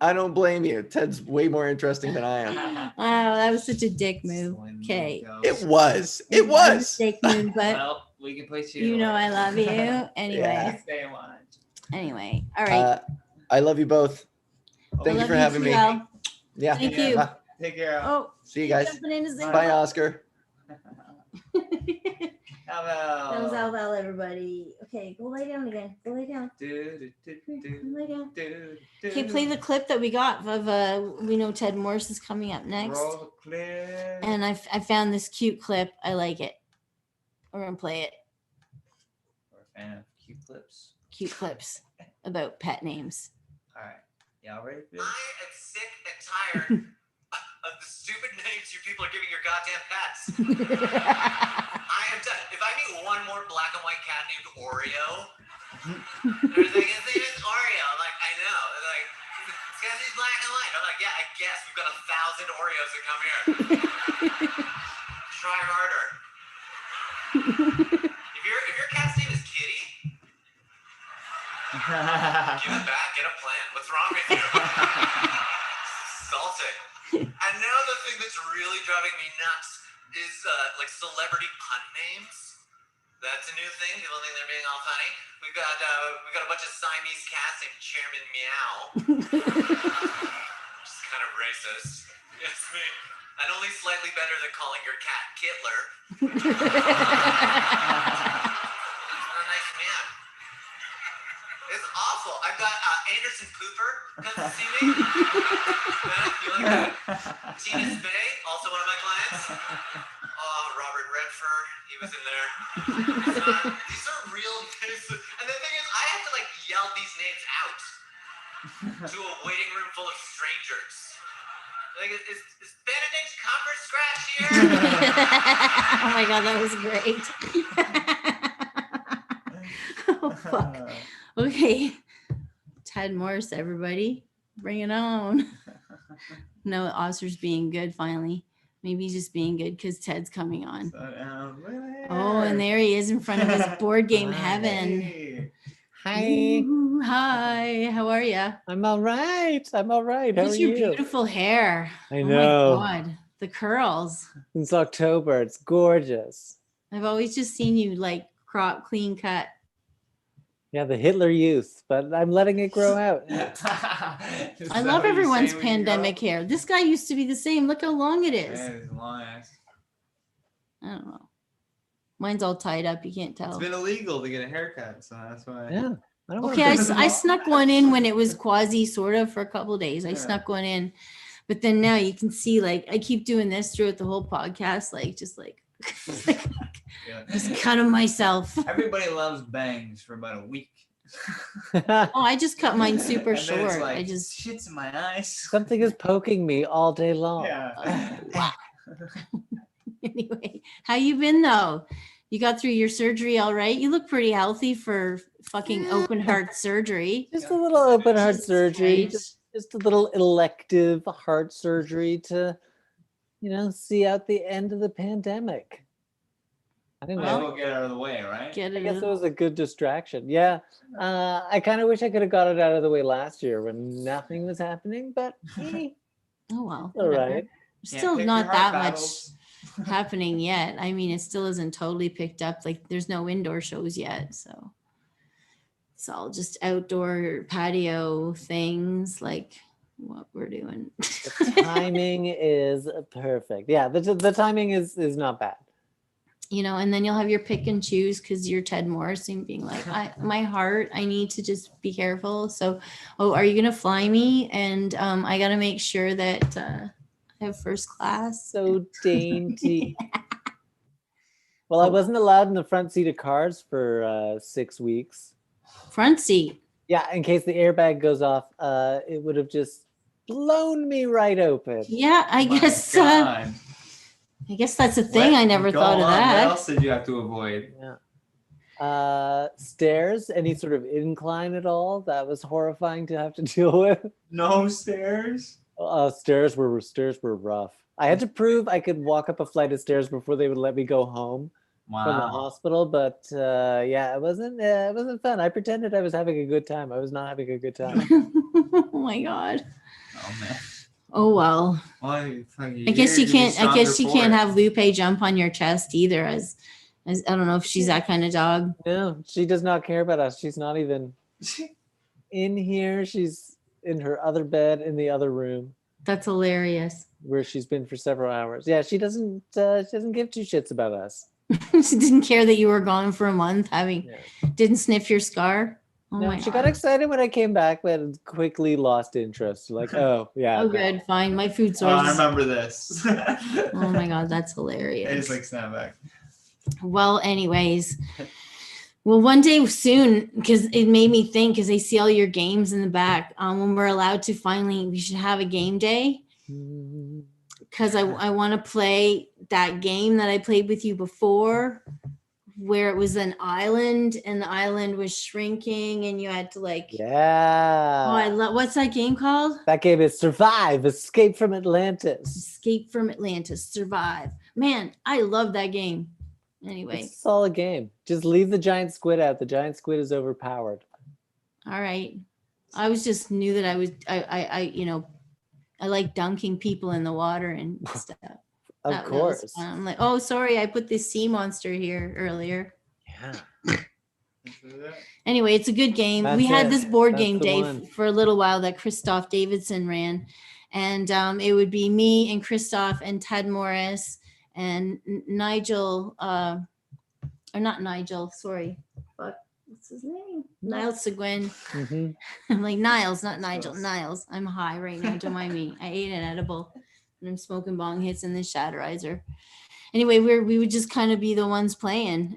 I don't blame you. Ted's way more interesting than I am. Oh, that was such a dick move. Slim Okay. goes. It was. It It was. a dick move, but Well, we can play you know I love you anyway. Yeah. Stay and watch. Anyway, all right. I love you both. Oh, Thank I you love for having too, me. Al. Yeah. Thank you. Bye. Take care. Oh, See you guys. jumping in to say Bye, Oscar. That was Al Val, everybody. Okay, go lay down again. Go lay down. Go lay down. Okay, play the clip that we got of we know Ted Morris is coming up next. Roll the clip. And I found this cute clip. I like it. We're gonna play it. We're a fan of cute clips. Cute clips about pet names. All right. Y'all ready for this? I am sick and tired of the stupid names names you people are giving your goddamn pets. I am done. If I meet one more black and white cat named Oreo, they're like, his name is Oreo. I'm like, I know. They're like, it's because he's black and white. I'm like, yeah, I guess. We've got 1,000 Oreos that come here. Try harder. If your cat's name is Kitty, give it back. Get a plan. What's wrong with you? Salty. And now the thing that's really driving me nuts is like celebrity pun names. That's a new thing. People think they're being all funny. We've got a bunch of Siamese cats named Chairman Meow. Which is kind of racist. It's me. And only slightly better than calling your cat Kittler. A nice man. It's awful. I've got Anderson Cooper comes to see me. You like that? Tina Spey, also one of my clients. Oh, Robert Redford, he was in there. These are real names. And the thing is, I have to like yell these names out to a waiting room full of strangers. Like, is Benedict Cumberscratch here? Oh my God, that was great. Oh, fuck. Okay. Ted Morris, everybody. Bring it on. No, Oscar's being good finally. Maybe he's just being good because Ted's coming on. Oh, and there he is in front of his board game heaven. Hi. Ooh, hi. How are you? I'm all right. I'm all right. How Look are at your you? beautiful hair. I Oh know. my God. The curls. It's October. It's gorgeous. I've always just seen you like crop clean cut. Yeah, the Hitler Youth, but I'm letting it grow out. I love everyone's pandemic hair. This guy used to be the same. Look how long it is. Yeah, it's long ass. I don't know. Mine's all tied up. You can't It's tell. been illegal to get a haircut, so that's why. Yeah. I don't Okay, I snuck one in when it was quasi sort of for a couple of days. I snuck one in, but then now you can see like I keep doing this throughout the whole podcast, like just like Yeah. just cutting myself. Everybody loves bangs for about a week. Oh, I just cut mine super And then it's short. like, I just shit's in my eyes. Something is poking me all day long. Yeah. wow. Anyway, how you been though? You got through your surgery all right? You look pretty healthy for fucking open heart surgery. Just a little open heart Jesus surgery. Christ. Just a little elective heart surgery to, see out the end of the pandemic. I don't Might as know. well get it out of the way, right? Get I it. guess it out. was a good distraction. Yeah. I kind of wish I could have got it out of the way last year when nothing was happening, but Oh well. all whatever. right. Still pick not your that heart much battles. happening yet. I mean, it still isn't totally picked up. Like there's no indoor shows yet. So it's all just outdoor patio things like what we're doing. The timing is perfect. Yeah, the timing is not bad. And then you'll have your pick and choose because you're Ted Morrison being like, my heart, I need to just be careful. So, are you going to fly me? And I got to make sure that I have first class. So dainty. Well, I wasn't allowed in the front seat of cars for 6 weeks. Front seat. Yeah, in case the airbag goes off, it would have just blown me right open. Yeah, I My guess. God. I guess that's a thing. I never Go thought of on, What that. else did you have to avoid? Yeah. Stairs, any sort of incline at all, that was horrifying to have to deal with. No stairs? Stairs were rough. I had to prove I could walk up a flight of stairs before they would let me go home from the Wow. hospital. But yeah, it wasn't fun. I pretended I was having a good time. I was not having a good time. Oh my God. Oh, man. Oh well. Well, I guess you can't. I guess you can't have Lupe jump on your chest either. As I don't know if she's that kind of dog. No, she does not care about us. She's not even in here. She's in her other bed in the other room That's hilarious. where she's been for several hours. Yeah, she doesn't give two shits about us. She didn't care that you were gone for a month. Didn't sniff your scar. Oh No, my she God. got excited when I came back, but quickly lost interest. Like, oh yeah. Oh, good. Fine. My food Oh, I source. remember this. Oh my God, that's It's hilarious. like snapback. Well, anyways. Well, one day soon, because it made me think, because I see all your games in the back. When we're allowed to finally, we should have a game day. because I want to play that game that I played with you before, where it was an island and the island was shrinking and you had to like. Yeah. Oh, I love. What's that game called? That game is Survive, Escape from Atlantis. Escape from Atlantis, Survive. Man, I love that game. Anyway, It's a solid game. Just leave the giant squid out. The giant squid is overpowered. all right. I was just knew that I like dunking people in the water and stuff. Of That was course. fun. I'm like, oh, sorry, I put this sea monster here earlier. Yeah. Anyway, it's a good game. That's We had it. this board That's game the day one. for a little while that Christoph Davidson ran. And it would be me and Christoph and Ted Morris and Nigel, or not Nigel, sorry. Fuck, what's his name? Niles Seguin. Mhm. I'm like, Niles, not Nigel. Niles. I'm high right now. Don't mind me. I ate an edible and I'm smoking bong hits in the Shatterizer. Anyway, we would just kind of be the ones playing.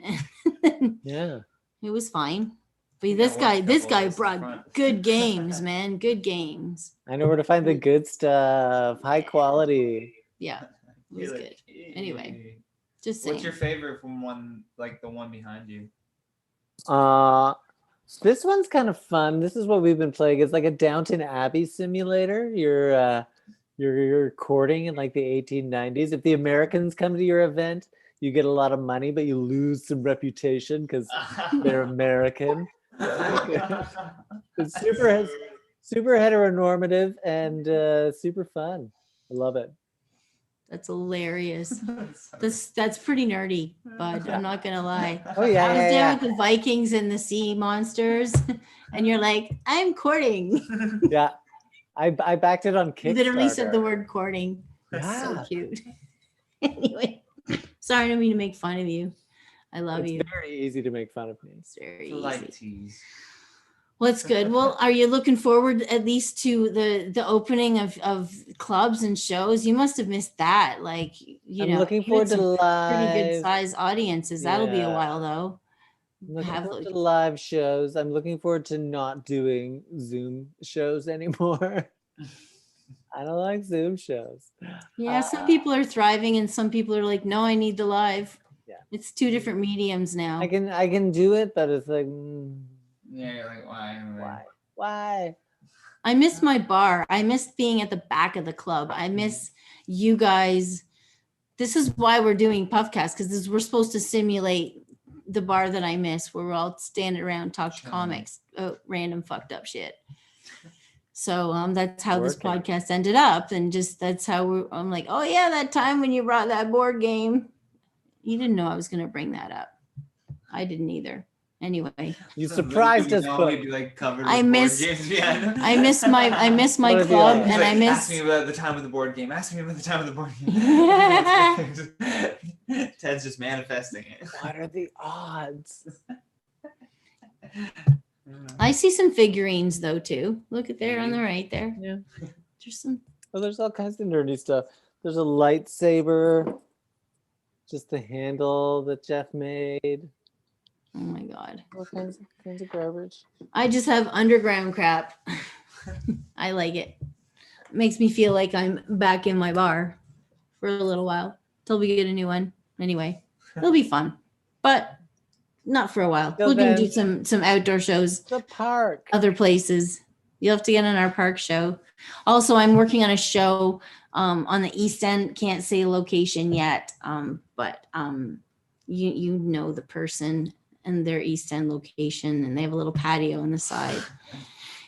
Yeah. It was fine. But You this got guy, one this couple guy of us in brought front. good games, man. Good games. I know where to find the good stuff. High quality. Yeah, it was You're good. like, Anyway, Just what's saying. your favorite from one, like the one behind you? This one's kind of fun. This is what we've been playing. It's like a Downton Abbey simulator. You're courting in like the 1890s. If the Americans come to your event, you get a lot of money, but you lose some reputation because they're American. It's super heteronormative and super fun. I love it. That's hilarious. That's pretty nerdy, bud. I'm not gonna lie. Oh yeah, I was yeah, there yeah. with the Vikings and the sea monsters, and you're like, I'm courting. Yeah. I backed it on Kickstarter. You literally said the word courting. That's Yeah. so cute. Anyway, sorry, I don't mean to make fun of you. I love It's you. very easy to make fun of me. It's very Light easy. tease. Well, it's good. Well, are you looking forward at least to the opening of clubs and shows? You must have missed that. Like, you I'm know, looking you had forward to some pretty good live. size audiences. That'll be a Yeah. while though. I'm looking Have forward those- to live shows. I'm looking forward to not doing Zoom shows anymore. I don't like Zoom shows. Yeah, some people are thriving and some people are like, no, I need the live. Yeah. It's two different mediums now. I can do it, but it's like, Yeah, you're like, why? why? I miss my bar. I miss being at the back of the club. I miss you guys. This is why we're doing Puffcast, because we're supposed to simulate the bar that I miss, where we're all standing around, talk to Chilling. comics, random fucked up shit. So that's how this Working. podcast ended up, and just that's how I'm like, oh yeah, that time when you brought that board game. You didn't know I was going to bring that up. I didn't either. Anyway, You So surprised you us, know, but we'd be like covered I with miss- board games behind him. I miss my What are the club, odds? He's and like, I miss. Ask me about the time of the board game. Ask me about the time of the board game. Ted's just manifesting it. what are the odds? I see some figurines though too. Look at there on the right there. Yeah. There's some. Well, there's all kinds of nerdy stuff. There's a lightsaber, just the handle that Jeff made. Oh my god. All kinds of garbage. I just have underground crap. I like it. Makes me feel like I'm back in my bar for a little while till we get a new one. Anyway, it'll be fun, but not for a while. Till We're gonna do then. some outdoor shows, The park. other places. You'll have to get on our park show. Also, I'm working on a show on the East End. Can't say location yet, but you know the person and their East End location, and they have a little patio on the side.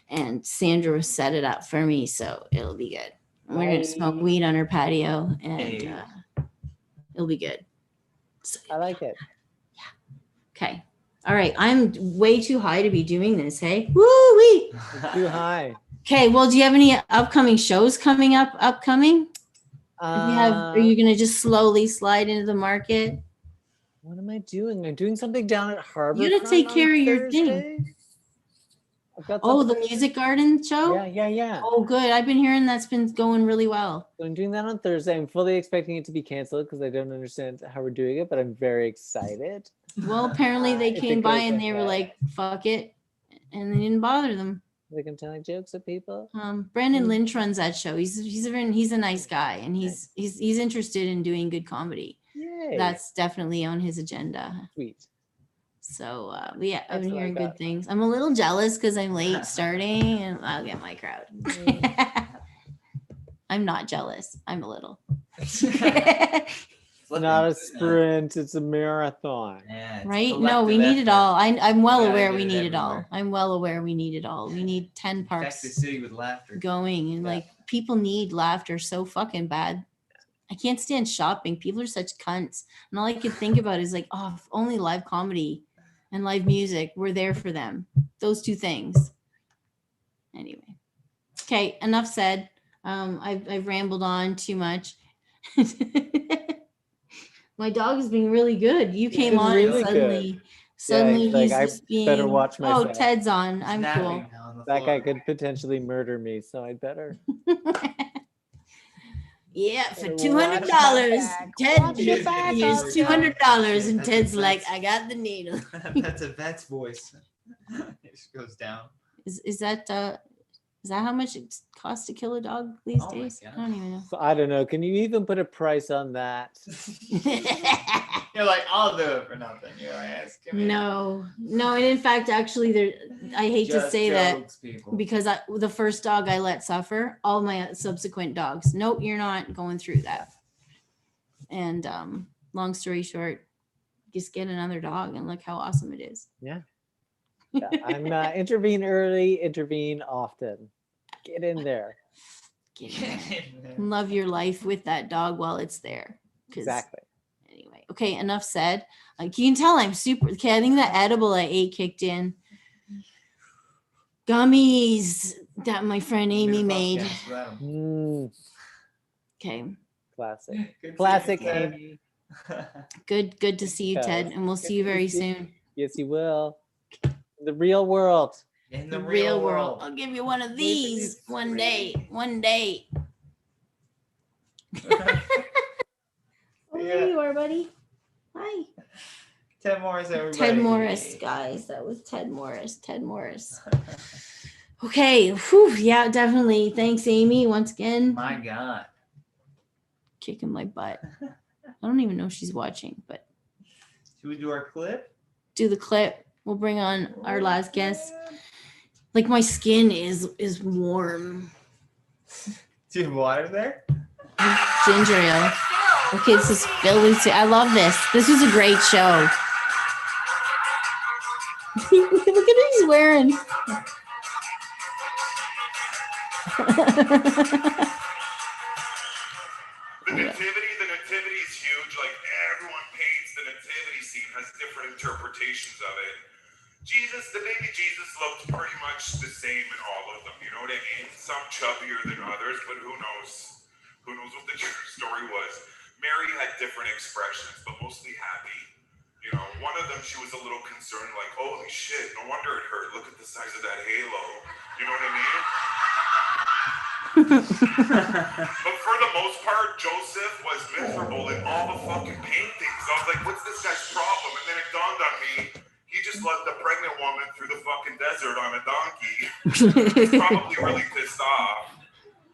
And Sandra set it up for me, so it'll be good. We're gonna smoke weed on her patio, and Hey. it'll be good. So, I like it. okay, all right. I'm way too high to be doing this. Hey, woo wee. Too high. Okay, well, do you have any upcoming shows coming up? Upcoming? Are you gonna just slowly slide into the market? What am I doing? I'm doing something down at Harbor. You gotta take care of your thing. I've got Oh, the something- Music Garden show? Yeah. Oh, good. I've been hearing that's been going really well. So I'm doing that on Thursday. I'm fully expecting it to be canceled because I don't understand how we're doing it, but I'm very excited. Well, apparently they If it came by goes and they were okay. like, fuck it. And they didn't bother them. They can tell jokes at people. Brandon Lynch runs that show. He's a nice guy, and he's interested in doing good comedy. Yay. That's definitely on his agenda. Sweet. So yeah, I've That's been what I hearing got. good things. I'm a little jealous because I'm late starting, and I'll get my crowd. I'm not jealous. I'm a little. It's not a sprint, it's a marathon. Yeah, it's Right? No, we collective need it effort. all. I'm well We gotta aware get we it need it all. everywhere. I'm well aware we need it all. We need 10 Affect parks the city with laughter. going, and Yeah. like people need laughter so fucking bad. I can't stand shopping. People are such cunts. And all I could think about is like, oh, if only live comedy and live music were there for them. Those two things. Anyway. Okay, enough said. I've rambled on too much. My dog is being really good. You came been on really and good. suddenly he's like, he's "I just being, better watch oh, myself." Ted's on. I'm cool. Snapping on the That guy floor. could potentially murder me, so I'd better. Yeah, for Watch $200, my back. Ted Watch your back, here's Oscar. $200, and That's Ted's a like, vet's- I got the needle. That's a vet's voice. It just goes down. Is that how much it costs to kill a dog these Oh my days? God. I don't even know. So I don't know. Can you even put a price on that? You're like, I'll do it for nothing. You're like, asking me. No, and in fact, actually, I hate to Just say that jokes, people. because the first dog I let suffer, all my subsequent dogs. Nope, you're not going through that. And long story short, just get another dog and look how awesome it is. Yeah, I'm intervene early, intervene often. Get in there. Get in there. Love your life with that dog while it's there. 'Cause Exactly. Anyway, okay, enough said. You can tell I'm super. Okay, I think that edible I ate kicked in. Gummies that my friend Amy made. Okay, Classic. Good Classic, seeing you, Ted. Amy. good to see you, Ted, and we'll see you very soon. Yes, you will. The real world. In The real world. I'll give you one of these one day. One day. Oh, there you are, buddy. Hi. Ted Morris, everybody. Ted Morris, guys. That was Ted Morris. Ted Morris. Okay. Whew, yeah, definitely. Thanks, Amy, once again. My God. Kicking my butt. I don't even know if she's watching, but Should we do our clip? do the clip. We'll bring on our last guest. Like my skin is warm. Do you have water there? Ginger ale. Okay, this is Bill Luzi. I love this. This was a great show. Look at what he's wearing. The nativity is huge. Like everyone paints the nativity scene, has different interpretations of it. The baby Jesus looked pretty much the same in all of them. You know what I mean? Some chubbier than others, but who knows? Who knows what the true story was? Mary had different expressions, but mostly happy. You know, one of them, she was a little concerned, like, holy shit, no wonder it hurt. Look at the size of that halo. You know what I mean? But for the most part, Joseph was miserable in all the fucking paintings. I was like, what's this guy's problem? And then it dawned on me, he just led the pregnant woman through the fucking desert on a donkey. He's probably really pissed off.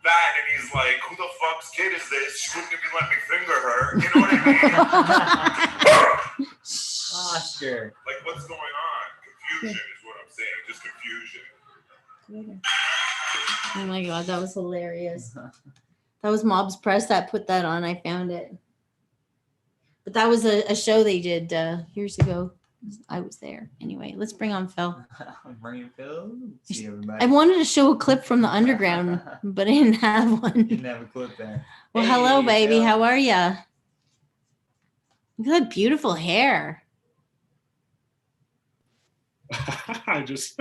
That, and he's like, who the fuck's kid is this? She wouldn't even let me finger her. You know what I mean? Oscar. Like, what's going on? Confusion is what I'm saying. Just confusion. Oh my God, that was hilarious. That was Mob's Press that put that on. I found it. But that was a show they did years ago. I was there. Anyway, let's bring on Phil. Bring it, Phil. See everybody. I wanted to show a clip from the underground, but I didn't have You one. didn't have a clip there. Well, hello, Hey, baby. Phil. How are ya? Look at that beautiful hair. I just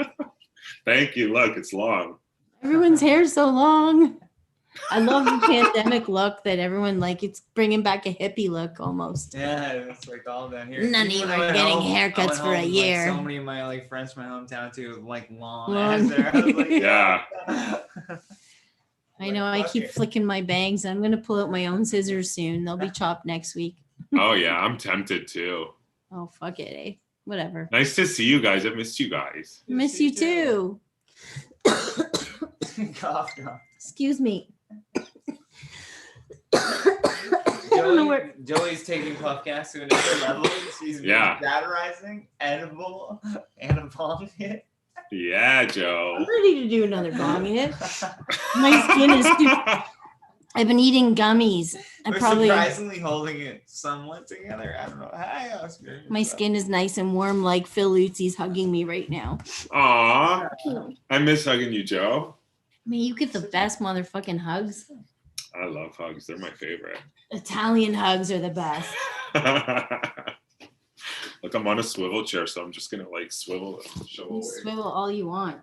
thank you. Look, it's long. Everyone's hair's so long. I love the pandemic look that everyone it's bringing back a hippie look almost. Yeah, it's like all down here. None of Even you when I are went getting home, I haircuts went for a home, year. so many of my friends from my hometown too, long Long. ass hair. I was like, Yeah. I know. I keep flicking my bangs. I'm gonna pull out my own scissors soon. They'll be chopped next week. Oh yeah, I'm tempted too. Oh fuck it, eh? Whatever. Nice to see you guys. I missed you guys. Miss you too. Cough, cough. Excuse me. I don't know where. Joey's taking Puffcast to another level. She's satirizing, edible, and a bong hit. Yeah, I'm Joe. ready to do another bong hit. My skin is too. I've been eating gummies. We're surprisingly holding it somewhat together. I don't know. Hi, Oscar. My skin is nice and warm, like Phil Luzi's hugging me right now. Aw, I miss hugging you, Joe. Man, you get the best motherfucking hugs. I love hugs. They're my favorite. Italian hugs are the best. Look, I'm on a swivel chair, so I'm just gonna like swivel and show You away. swivel all you want.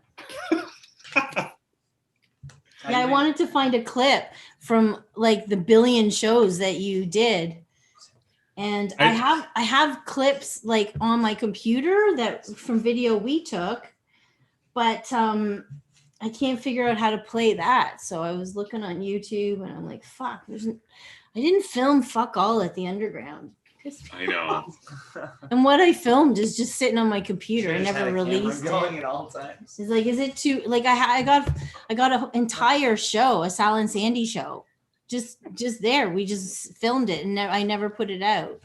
Yeah, I wanted to find a clip from like the billion shows that you did. And I have clips like on my computer that from video we took, but I can't figure out how to play that. So I was looking on YouTube and I'm like, fuck, I didn't film fuck all at the underground. I know. And what I filmed is just sitting on my computer. I never released it. Going at all times. It's like, is it too like I got an entire show, a Sal and Sandy show, just there. We just filmed it and I never put it out.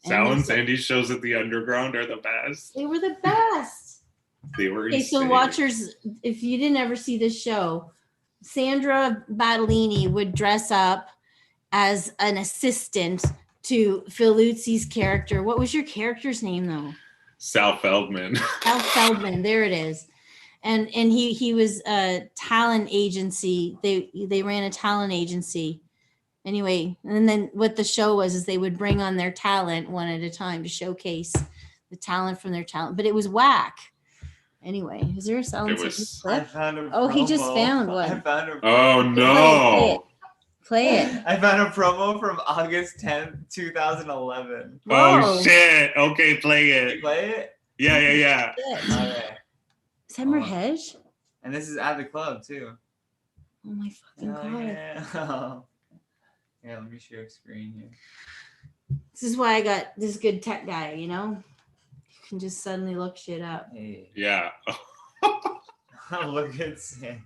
Sal and Sandy's shows at the underground are the best. They were the best. They were Okay, insane. so watchers, if you didn't ever see this show, Sandra Battellini would dress up as an assistant to Phil Luzi's character. What was your character's name though? Sal Feldman. Sal Feldman, there it is. And he was a talent agency. They ran a talent agency. Anyway, and then what the show was is they would bring on their talent one at a time to showcase the talent from their talent. But it was whack. Anyway, is there a Sal and Sandy I clip? found a Oh, he just promo. found one. I found a Oh no. Play it. I found a promo from August 10th, 2011. Oh Whoa. shit. Okay, play Can it. you play it? Yeah. Shit. Okay. Is that Merhej? And this is at the club too. Oh my fucking god. Yeah. Yeah, let me share a screen here. This is why I got this good tech guy, you know? You can just suddenly look shit up. Hey. Yeah. Look at Sandra.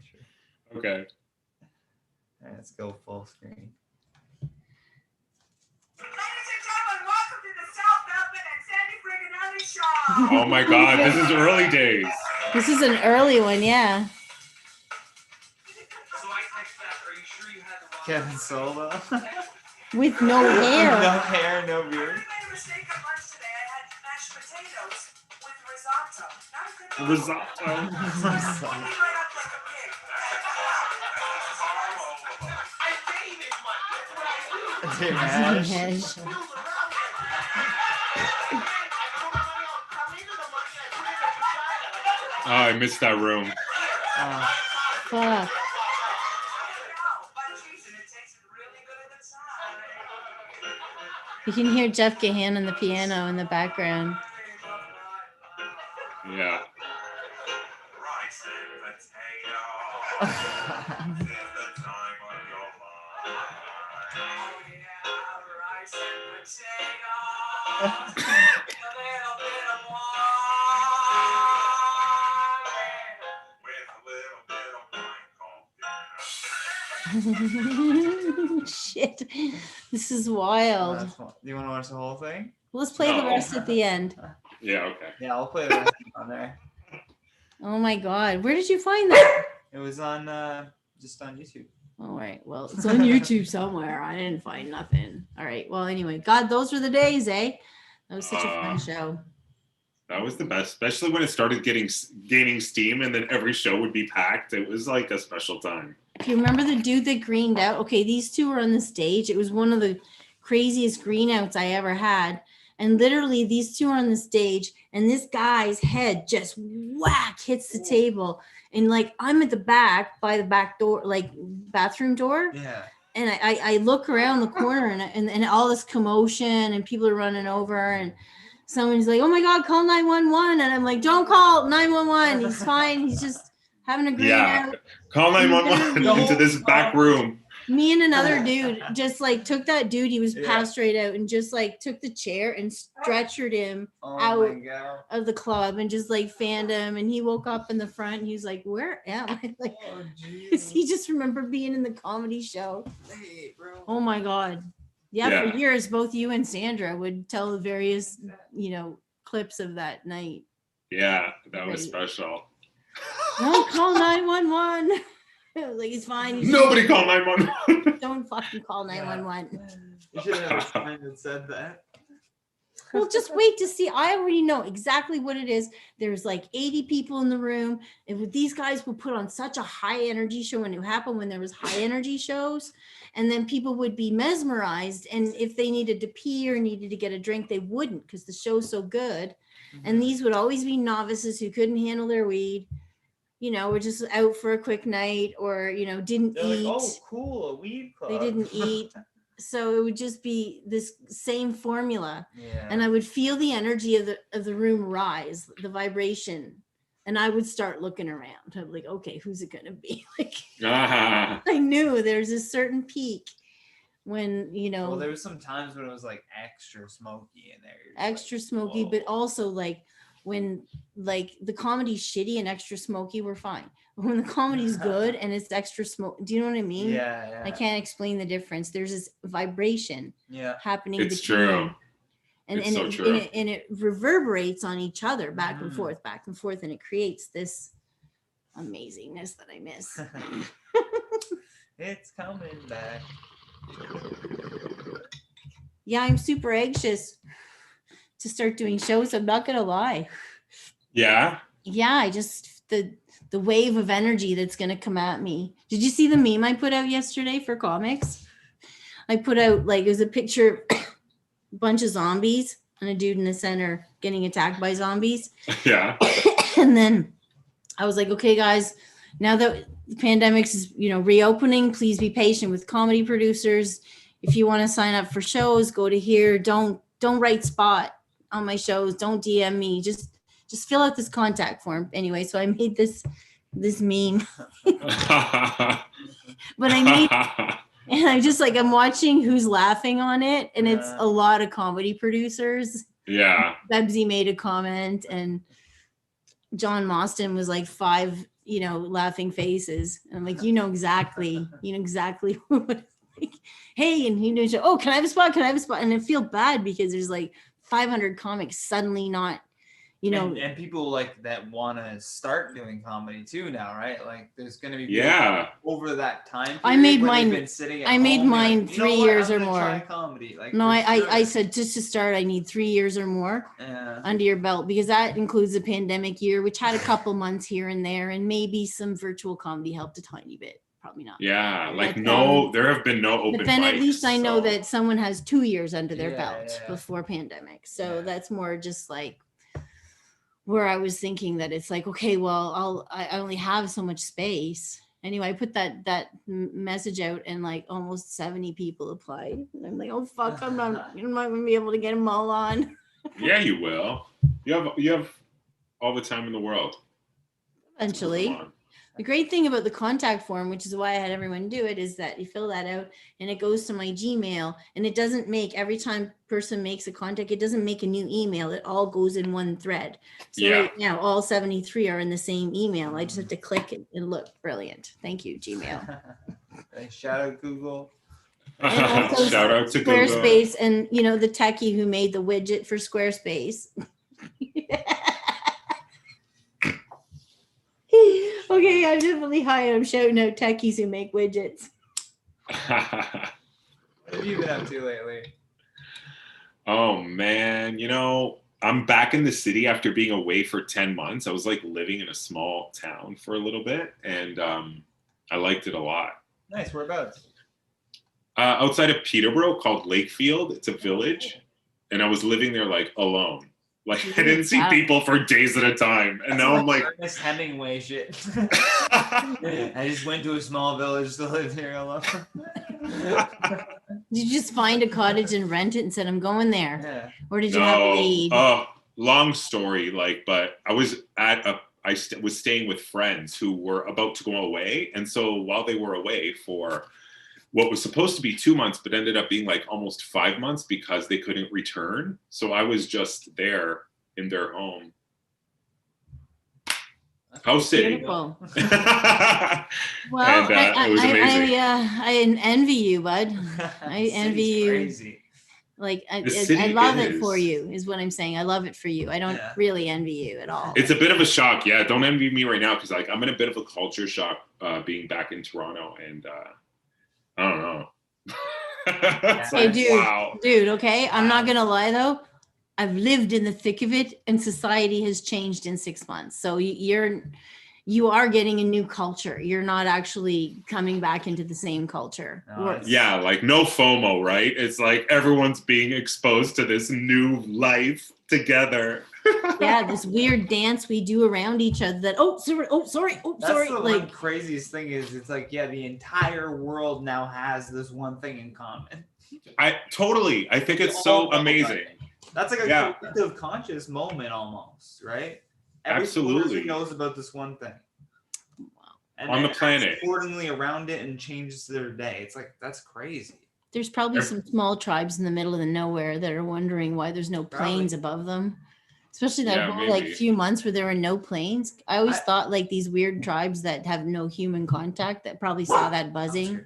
Okay. All right, let's go full screen. Ladies and gentlemen, welcome to the Sal Feldman and Sandy Friganelli show. Oh my god, this is early days. This is an early one, yeah. So I text back, are you sure you had the wrong Kevin Solo. With no hair. No hair, no I beard. made a mistake at lunch today. I had mashed potatoes with risotto. Not a good Risotto. Put me right up like a pig. I dated one. That's what I do. Merhej. Oh, I missed that room. Fuck. You can hear Jeff Gahan on the piano in the background. Yeah. Shit. This is wild. Do you want to watch the whole thing? Let's play the No. rest at the end. Yeah, okay. Yeah, I'll play the rest on there. Oh my god. Where did you find that? It was on just on YouTube. All right. Well, it's on YouTube somewhere. I didn't find nothing. All right. Well, anyway, God, those were the days, eh? That was such a fun show. That was the best, especially when it started gaining steam and then every show would be packed. It was like a special time. If you remember the dude that greened out, okay, these two were on the stage. It was one of the craziest green outs I ever had. And literally these two are on the stage and this guy's head just whack hits the table. And like, I'm at the back by the back door, like bathroom door. Yeah. And I look around the corner and all this commotion and people are running over and someone's like, oh my God, call 911. And I'm like, don't call 911. He's fine. He's just having a green out. Call 911 into this back room. Me and another dude just like took that dude, he was Yeah. passed straight out, and just like took the chair and stretchered him Oh out my god. of the club and just like fanned him, and he woke up in the front and he was like, where am I? Like, Oh 'cause he just remembered being in the comedy show. Hey, bro. Oh my god. Yeah, Yeah. for years both you and Sandra would tell the various, clips of that night. Yeah, that was Right. special. Don't call 911. Like, it's fine. You Nobody should- call 911. Don't fucking call 911. You should have a sign that said that. Well, just wait to see. I already know exactly what it is. There's like 80 people in the room, and with these guys will put on such a high energy show, and it happened when there was high energy shows, and then people would be mesmerized, and if they needed to pee or needed to get a drink, they wouldn't because the show's so good. And these would always be novices who couldn't handle their weed, were just out for a quick night, or didn't They're eat. like, oh, cool, a weed club. They didn't eat. So it would just be this same formula. Yeah. And I would feel the energy of the room rise, the vibration. And I would start looking around. I'm like, okay, who's it gonna be? Like, Ah, I knew there's a certain peak when, Well, there was some times when it was like extra smoky in there. You're just extra like, smoky, whoa. but also like when like the comedy's shitty and extra smoky, we're fine. But when the comedy's good and it's extra smoke, do you know what I mean? Yeah. I can't explain the difference. There's this vibration Yeah. happening it's between, true. and, It's and, so it, true. and, it, and it reverberates on each other back and Mhm. forth, and it creates this amazingness that I miss. It's coming back. Yeah, I'm super anxious to start doing shows. I'm not gonna lie. Yeah. Yeah, I just the wave of energy that's gonna come at me. Did you see the meme I put out yesterday for comics? I put out like it was a picture of a bunch of zombies and a dude in the center getting attacked by zombies. Yeah. And then I was like, okay, guys, now that the pandemic's is, reopening, please be patient with comedy producers. If you want to sign up for shows, go to here. Don't write spot on my shows. Don't DM me. Just fill out this contact form. Anyway, so I made this meme, but and I'm just like, I'm watching who's laughing on it. And it's a lot of comedy producers. Yeah. Bebsy made a comment, and John Mostyn was like 5, laughing faces. And I'm like, exactly what it's like. Hey, and he knows, oh, can I have a spot? Can I have a spot? And I feel bad because there's like 500 comics suddenly not, and people like that want to start doing comedy too now, right? Like there's going to be people Yeah. over that time period I made where they've mine- been sitting at I made home, mine like, 3 what? years I'm or gonna more. try comedy. Like, no, for I sure. said just to start, I need 3 years or more Yeah. under your belt, because that includes the pandemic year, which had a couple months here and there, and maybe some virtual comedy helped a tiny bit. Probably not. Yeah. Like But there have been no open But then at mics, least I know so- that someone has 2 years under their Yeah, belt yeah. before pandemic. So Yeah. that's more just like where I was thinking that it's like, okay, well, I only have so much space. Anyway, I put that message out, and like almost 70 people applied. And I'm like, oh fuck, I'm not gonna be able to get them all on. Yeah, you will. You have all the time in the world. Eventually. Come on. The great thing about the contact form, which is why I had everyone do it, is that you fill that out and it goes to my Gmail, and it doesn't make, every time person makes a contact, it doesn't make a new email. It all goes in one thread. So Yeah. right now, all 73 are in the same email. I just have to click it and look. Brilliant. Thank you, Gmail. Hey, shout out Google. And also Shout out to Google. Squarespace, and the techie who made the widget for Squarespace. Okay, I'm definitely high, and I'm shouting out techies who make widgets. What have you been up to lately? Oh man, I'm back in the city after being away for 10 months. I was like living in a small town for a little bit, and I liked it a lot. Nice. Whereabouts? Outside of Peterborough, called Lakefield. It's a village, and I was living there like alone. Like I didn't see Wow. people for days at a time, and now I'm like, Ernest Hemingway shit. I just went to a small village to live here alone. Did you just find a cottage and rent it and said, I'm going there? Yeah. Or did you have a no. lead? Long story. But I was was staying with friends who were about to go away, and so while they were away for what was supposed to be 2 months, but ended up being like almost 5 months because they couldn't return. So I was just there in their home. House sitting. Beautiful. And, Well, it was amazing. I envy you, bud. I envy you. Crazy. Like I The city love it for is. you, is what I'm saying. I love it for you. I don't really envy you at all. It's a bit of a shock. Yeah, don't envy me right now because like I'm in a bit of a culture shock being back in Toronto, and I don't know. It's Hey, like, dude, wow. dude. Okay, I'm not gonna lie though. I've lived in the thick of it, and society has changed in 6 months. So you are getting a new culture. You're not actually coming back into the same culture. Yeah, like no FOMO, right? It's like everyone's being exposed to this new life together. Yeah, this weird dance we do around each other that sorry. That's the Like one craziest thing is it's like, yeah, the entire world now has this one thing in common. I think it's All so about amazing. it. That's like a collective conscious moment almost, right? Every Absolutely. person knows about this one thing. And on the acts planet. accordingly around it and changes their day. It's like, that's crazy. there's probably some small tribes in the middle of the nowhere that are wondering why there's no planes above them. Especially that whole like few months where there were no planes. I always thought like these weird tribes that have no human contact that probably saw that buzzing.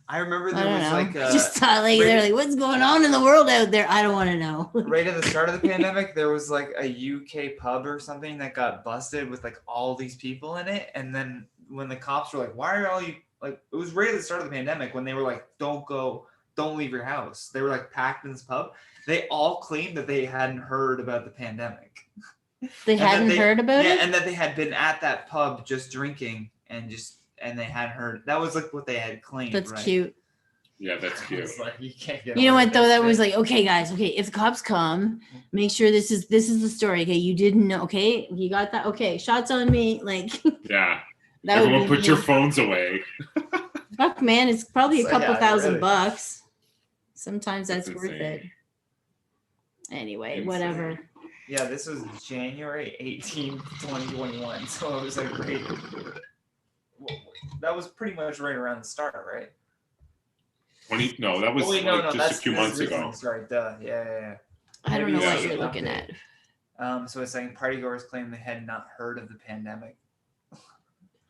I remember I there don't was know. like I just thought like they're like, what's going on in the world out there? I don't want to know. right at the start of the pandemic, there was like a UK pub or something that got busted with like all these people in it. And then when the cops were like, why are all you like, it was right at the start of the pandemic when they were like, don't leave your house. They were like packed in this pub. They all claimed that they hadn't heard about the pandemic. They hadn't heard about it? Yeah, and that they had been at that pub just drinking and they hadn't heard. That was like what they had claimed. That's right? cute. Yeah, that's cute. It's like, you can't get You know away what though? with That this was shit. like, okay, guys, okay, if the cops come, make sure this is the story. Okay, you didn't know. Okay, you got that. Okay, shots on me. Like, Yeah. that Everyone would be put your me. phones away. Fuck, man, it's probably a So, couple yeah, thousand really. bucks. Sometimes that's That's worth insane. it. Anyway, Insane. whatever. Yeah, this was January 18th, 2021. So it was like right. That was pretty much right around the start, right? No, that was Oh, wait, no, just that's a few months ago. recent. Sorry, duh. Yeah. I don't know Maybe what it's you're an looking update. at. So it's saying partygoers claim they had not heard of the pandemic.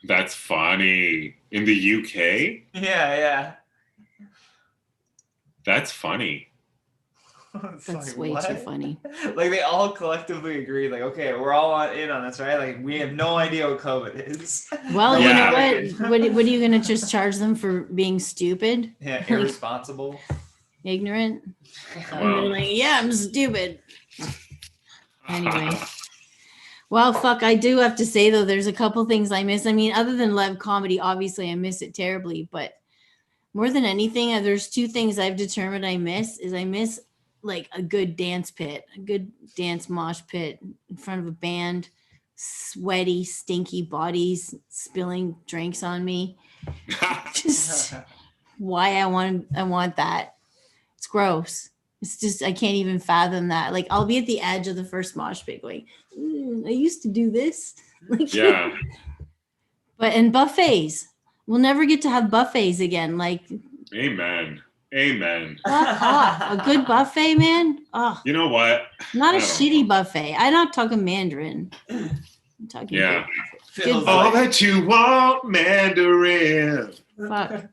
That's funny. In the UK? Yeah. That's funny. It's That's like, way what? too funny. Like they all collectively agree, like, okay, we're all in on this, right? Like we have no idea what COVID is. Well, Yeah. you know what? What are you gonna just charge them for being stupid, Yeah, irresponsible. ignorant? Wow. And they're like, yeah, I'm stupid. Anyway. Well, fuck, I do have to say though, there's a couple things I miss. I mean, other than live comedy, obviously I miss it terribly, but more than anything, there's two things I've determined I miss like a good dance pit, a good dance mosh pit in front of a band, sweaty, stinky bodies spilling drinks on me. Just why I want that. It's gross. It's just, I can't even fathom that. Like I'll be at the edge of the first mosh pit going, I used to do this. Like, Yeah. and buffets. We'll never get to have buffets again. Like, Amen. fuck off. A good buffet, man. Oh, You know what? not a I don't shitty know. buffet. I'm not talking Mandarin. I'm talking Yeah. good All that you want, Mandarin. fuck.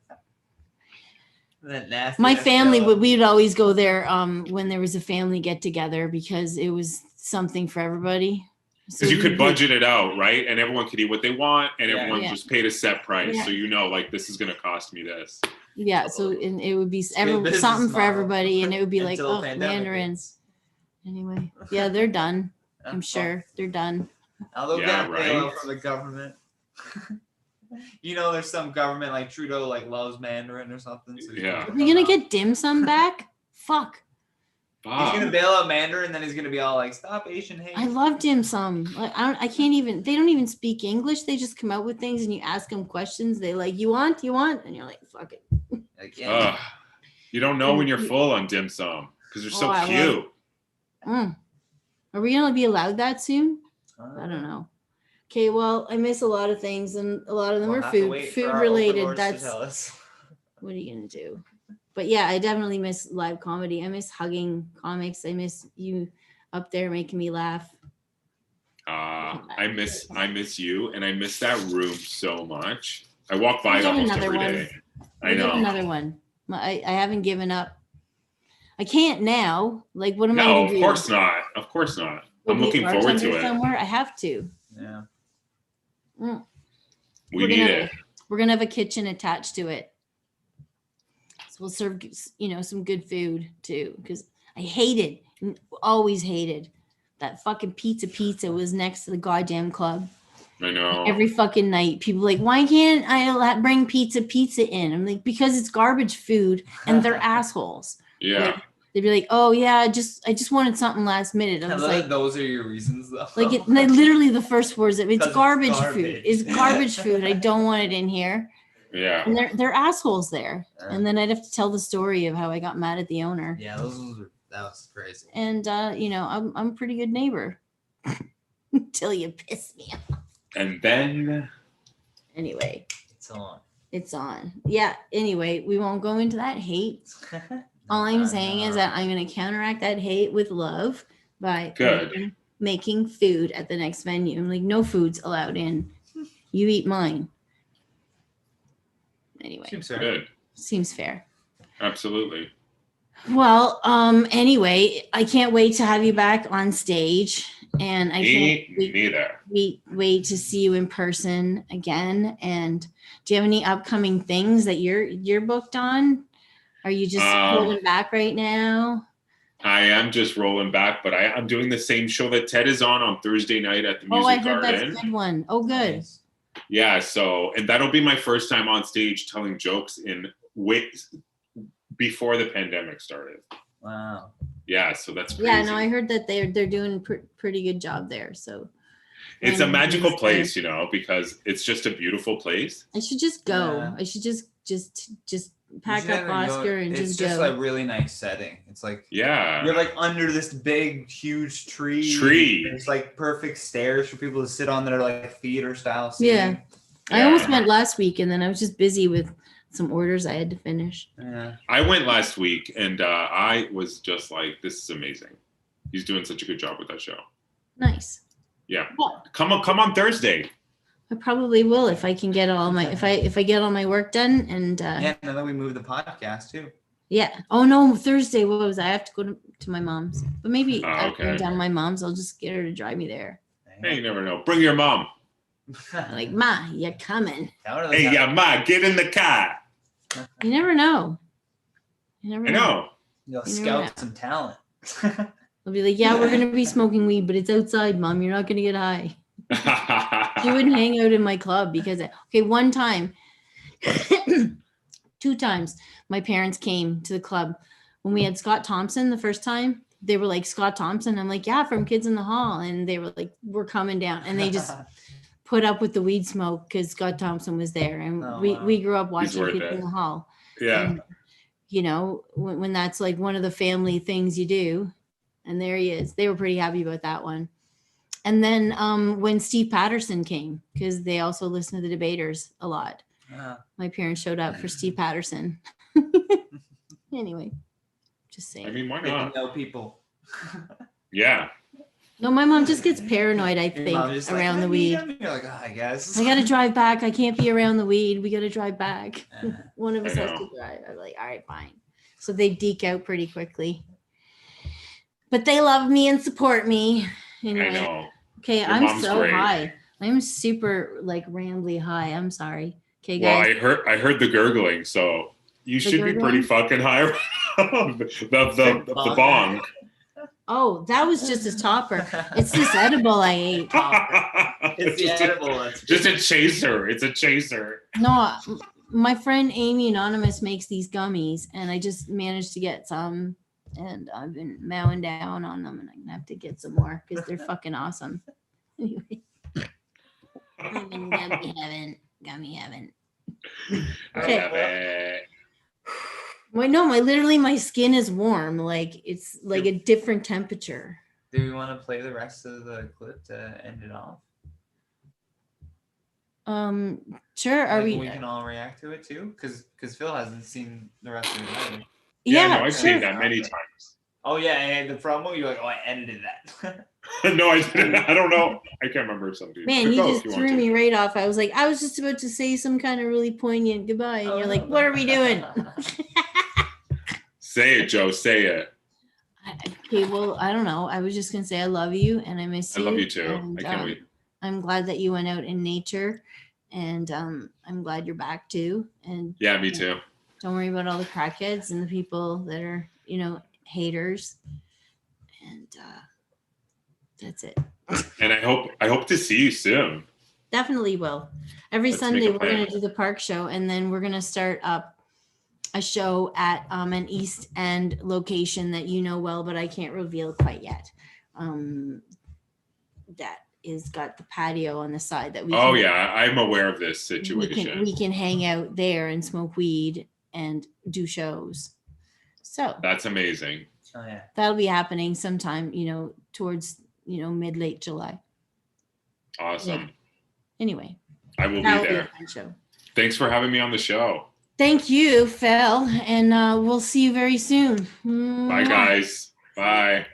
That nasty My ass family yellow. we'd always go there when there was a family get together because it was something for everybody. So Because you could we'd- budget it out, right? And everyone could eat what they want, and Yeah. everyone Yeah. just paid a set price. Yeah. So you know, like, this is going to cost me this. Yeah, so and it would be good business something for model. everybody, and it would be like, Until oh, pandemic mandarins. Anyway, yeah, they're done. I'm sure they're done. I'll go Yeah, get a bailout right? from the government. You know, there's some government like Trudeau like loves Mandarin or something. So he's Yeah. Are we gonna get dim sum back? Fuck. He's gonna bail out Mandarin, then he's gonna be all like, "Stop Asian hate." I love dim sum. Like I can't even. They don't even speak English. They just come out with things, and you ask them questions. They like, you want, and you're like, fuck it. Like, yeah. Ugh. You don't know when you're full on dim sum because they're so Oh, I love cute. Are we gonna be allowed that soon? I don't know. Okay, well, I miss a lot of things, and a lot of them We'll are have to food wait for our related. overlords to That's tell us. what are you gonna do? But yeah, I definitely miss live comedy. I miss hugging comics. I miss you up there making me laugh. I miss you, and I miss that room so much. I walk by it almost every day. I know. Another one. I haven't given up. I can't now. Like, what am I No, gonna of do? course not. Of course not. Go I'm be a looking forward bartender to it. somewhere. I have to. Yeah. We need it. We're gonna have a kitchen attached to it, so we'll serve some good food too. Because I always hated that fucking pizza was next to the goddamn club. I know. Every fucking night, people are like, why can't I bring pizza in? I'm like, because it's garbage food and they're assholes. Yeah. Like, they'd be like, oh yeah, I just wanted something last minute. I was like, those are your reasons though. like literally the first words of it's 'Cause garbage, it's food. garbage. It's garbage food. I don't want it in here. Yeah. And they're assholes there. Yeah. And then I'd have to tell the story of how I got mad at the owner. Yeah, that was crazy. And I'm a pretty good neighbor until you piss me off. And then Anyway, It's on. Yeah. Anyway, we won't go into that hate. All I'm saying is that I'm going to counteract that hate with love by Good. making food at the next venue. I'm like, no food's allowed in. You eat mine. Anyway, Seems fair. good. seems fair. Absolutely. Well, anyway, I can't wait to have you back on stage, and I Me can't neither. wait to see you in person again. And do you have any upcoming things that you're booked on? Are you just holding back right now? I am just rolling back, but I'm doing the same show that Ted is on Thursday night at the Music I heard Garden. that's a good one. Oh, good. Nice. Yeah, and that'll be my first time on stage telling jokes before the pandemic started. Wow. Yeah, so that's crazy. Yeah, no, I heard that they're doing pretty good job there. So it's a And magical it's, place, because it's just a beautiful place. I should just go. Yeah. I should just pack You should up never go- Oscar and it's just go. a really nice setting. It's like Yeah. you're like under this big, huge tree. There's like perfect stairs for people to sit on that are like theater style seating. Yeah. I almost went last week, and then I was just busy with some orders I had to finish. Yeah. I went last week, and I was just like, this is amazing. He's doing such a good job with that show. Nice. Yeah. Well, Come on Thursday. I probably will if I can get all my if I get all my work done and Yeah, and then we move the podcast too. yeah. Oh no, Thursday. What was I have to go to my mom's? But maybe after I'm okay. down to my mom's, I'll just get her to drive me there. Hey, you never know. Bring your mom. I'm like, Ma, you're coming. Hey, yeah, ma, get in the car. You never know. You never I know. You'll You never know. scout some talent. I'll be like, yeah, we're gonna be smoking weed, but it's outside, Mom. You're not gonna get high. She wouldn't hang out in my club because one time, 2 times, my parents came to the club when we had Scott Thompson the first time. They were like, Scott Thompson. I'm like, yeah, from Kids in the Hall, and they were like, we're coming down, and they just put up with the weed smoke because Scott Thompson was there, and Oh, we wow. grew up watching worth Kids it. in the Hall. Yeah. And, when that's like one of the family things you do, and there he is. They were pretty happy about that one. And then when Steve Patterson came, because they also listen to the debaters a lot, my parents showed up for Steve Patterson. Anyway, just saying. I mean, why Get to not? know people. Yeah. No, my mom just gets paranoid, I Your think, mom just like, around the "Let me weed. get me." You're like, oh, I guess. I got to drive back. I can't be around the weed. We got to drive back. One of us I has know. to drive. I'm like, all right, fine. So they deke out pretty quickly. But they love me and support me. Anyway. I know. Okay, Your I'm mom's so great. high. I'm super like rambly high. I'm sorry. Okay, Well, guys. I heard the gurgling, so you should be pretty gurgling? fucking high. the bong. Oh, that was just a topper. It's this edible I ate. It's the just edible. That's just a chaser. It's a chaser. No, my friend Amy Anonymous makes these gummies, and I just managed to get some, and I've been mowing down on them, and I'm gonna have to get some more because they're fucking awesome. Anyway, I'm in gummy heaven. I Okay. love it. Wait, no, my skin is warm. Like it's like a different temperature. Do we want to play the rest of the clip to end it off? Sure. Are Like, we? we can all react to it too, because Phil hasn't seen the rest of it either. Yeah, Yeah, no, I've sure. seen that many times. Oh yeah, and the promo, you're like, oh, I edited that. No, I didn't. I don't know. I can't remember if somebody. Man, you Go just if you want threw to. me right off. I was like, I was just about to say some kind of really poignant goodbye, and you're like, what are we doing? Say it, Joe. Say it. Okay, well, I don't know. I was just gonna say I love you and I miss I you. love you too. And, I can't wait. I'm glad that you went out in nature, and I'm glad you're back too. And Yeah, me too. don't worry about all the crackheads and the people that are, haters. And that's it. And I hope to see you soon. Definitely will. Every Let's Sunday make a we're plan. gonna do the park show, and then we're gonna start up a show at an East End location that you know well, but I can't reveal quite yet. That is got the patio on the side that we. Oh yeah, I'm aware of this situation. We can hang out there and smoke weed and do shows. So That's amazing. Oh yeah. that'll be happening sometime, towards mid-late July. Awesome. Anyway, I will be that'll be a there. fun show. Thanks for having me on the show. Thank you, Phil, and we'll see you very soon. Bye, guys. Bye.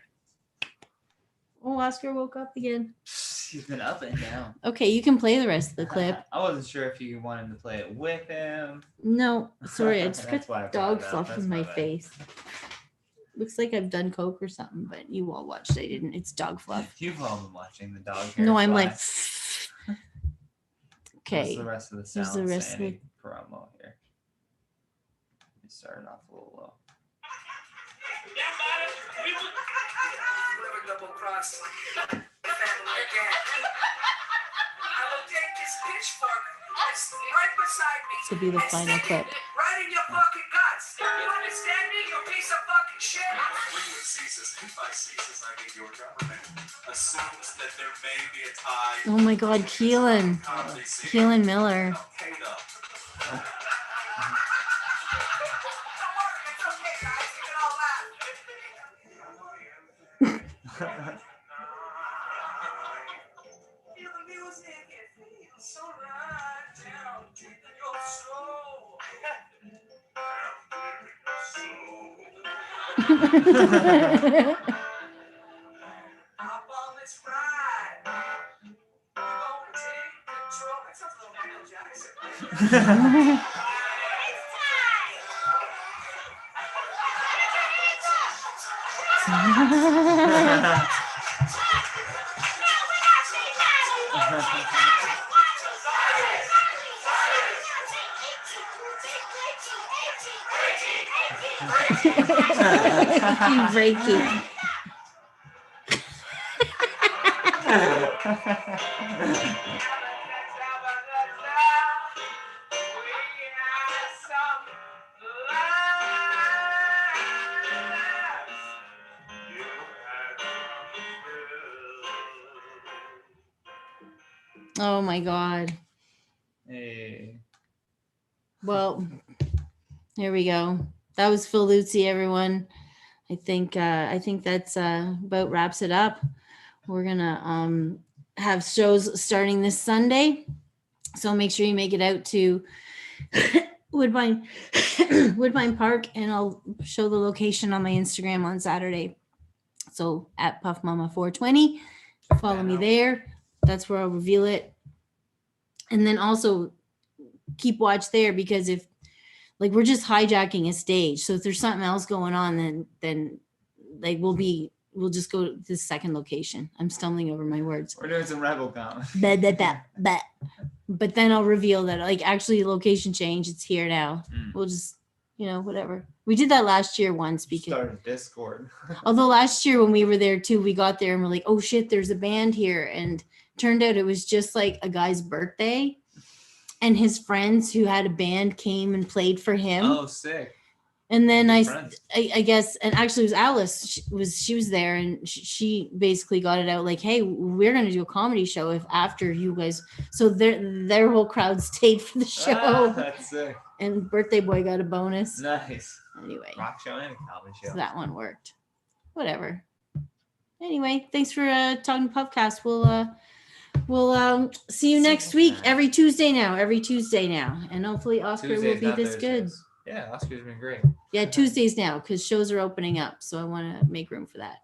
Oh, Oscar woke up again. He's been up and down. Okay, you can play the rest of the clip. I wasn't sure if you wanted to play it with him. No, sorry, I just That's why I got brought dog it up. fluff That's in my bad. face. Looks like I've done coke or something, but you all watched. I didn't. It's dog fluff. You've all been watching the dog hair. No, I'm fly. like. What's Okay. the rest of the Here's sound the rest of Sandy promo here. We started off a little low. Never double cross family again. I will take this pitchfork that's right beside me. This will be the and final stick clip. it right in your fucking guts. You understand me, you piece of fucking shit? When ceases, if I ceases, I mean your government assumes that there may be a tie. Oh my God, Keelan. Keelan Miller. Okay, though. Don't worry, it's okay, guys. You can all laugh. Feel the music, it feels so right down deep in your soul. Hop on this ride. We're gonna take control. That sounds a little Michael Jackson. Reiki. Oh my God. Hey. Well, here we go. That was Phil Luzi, everyone. I think that's about wraps it up. We're gonna have shows starting this Sunday, so make sure you make it out to Woodbine Park, and I'll show the location on my Instagram on Saturday. So at Puff Mama 420, follow me there. That's where I'll reveal it. And then also keep watch there, because if we're just hijacking a stage. So if there's something else going on, then we'll just go to the second location. I'm stumbling over my words. We're doing some rebel comedy. But then I'll reveal that actually location change. It's here now. We'll just, whatever. We did that last year once because Start a Discord. although last year when we were there too, we got there and we're like, oh shit, there's a band here. And turned out it was just like a guy's birthday. And his friends who had a band came and played for him. Oh, sick. And then Good I friends. guess, and actually it was Alice. She was there, and she basically got it out like, hey, we're gonna do a comedy show if after you guys. So their whole crowd stayed for the show. That's sick. And Birthday Boy got a bonus. Nice. Anyway, Rock show and a comedy show. so that one worked. Whatever. Anyway, thanks for talking to Puffcast. We'll see you next week. Every Tuesday now. And hopefully Oscar will Tuesdays, be not this good. Thursdays. Yeah, Oscar's been great. Yeah, Tuesdays now because shows are opening up. So I want to make room for that.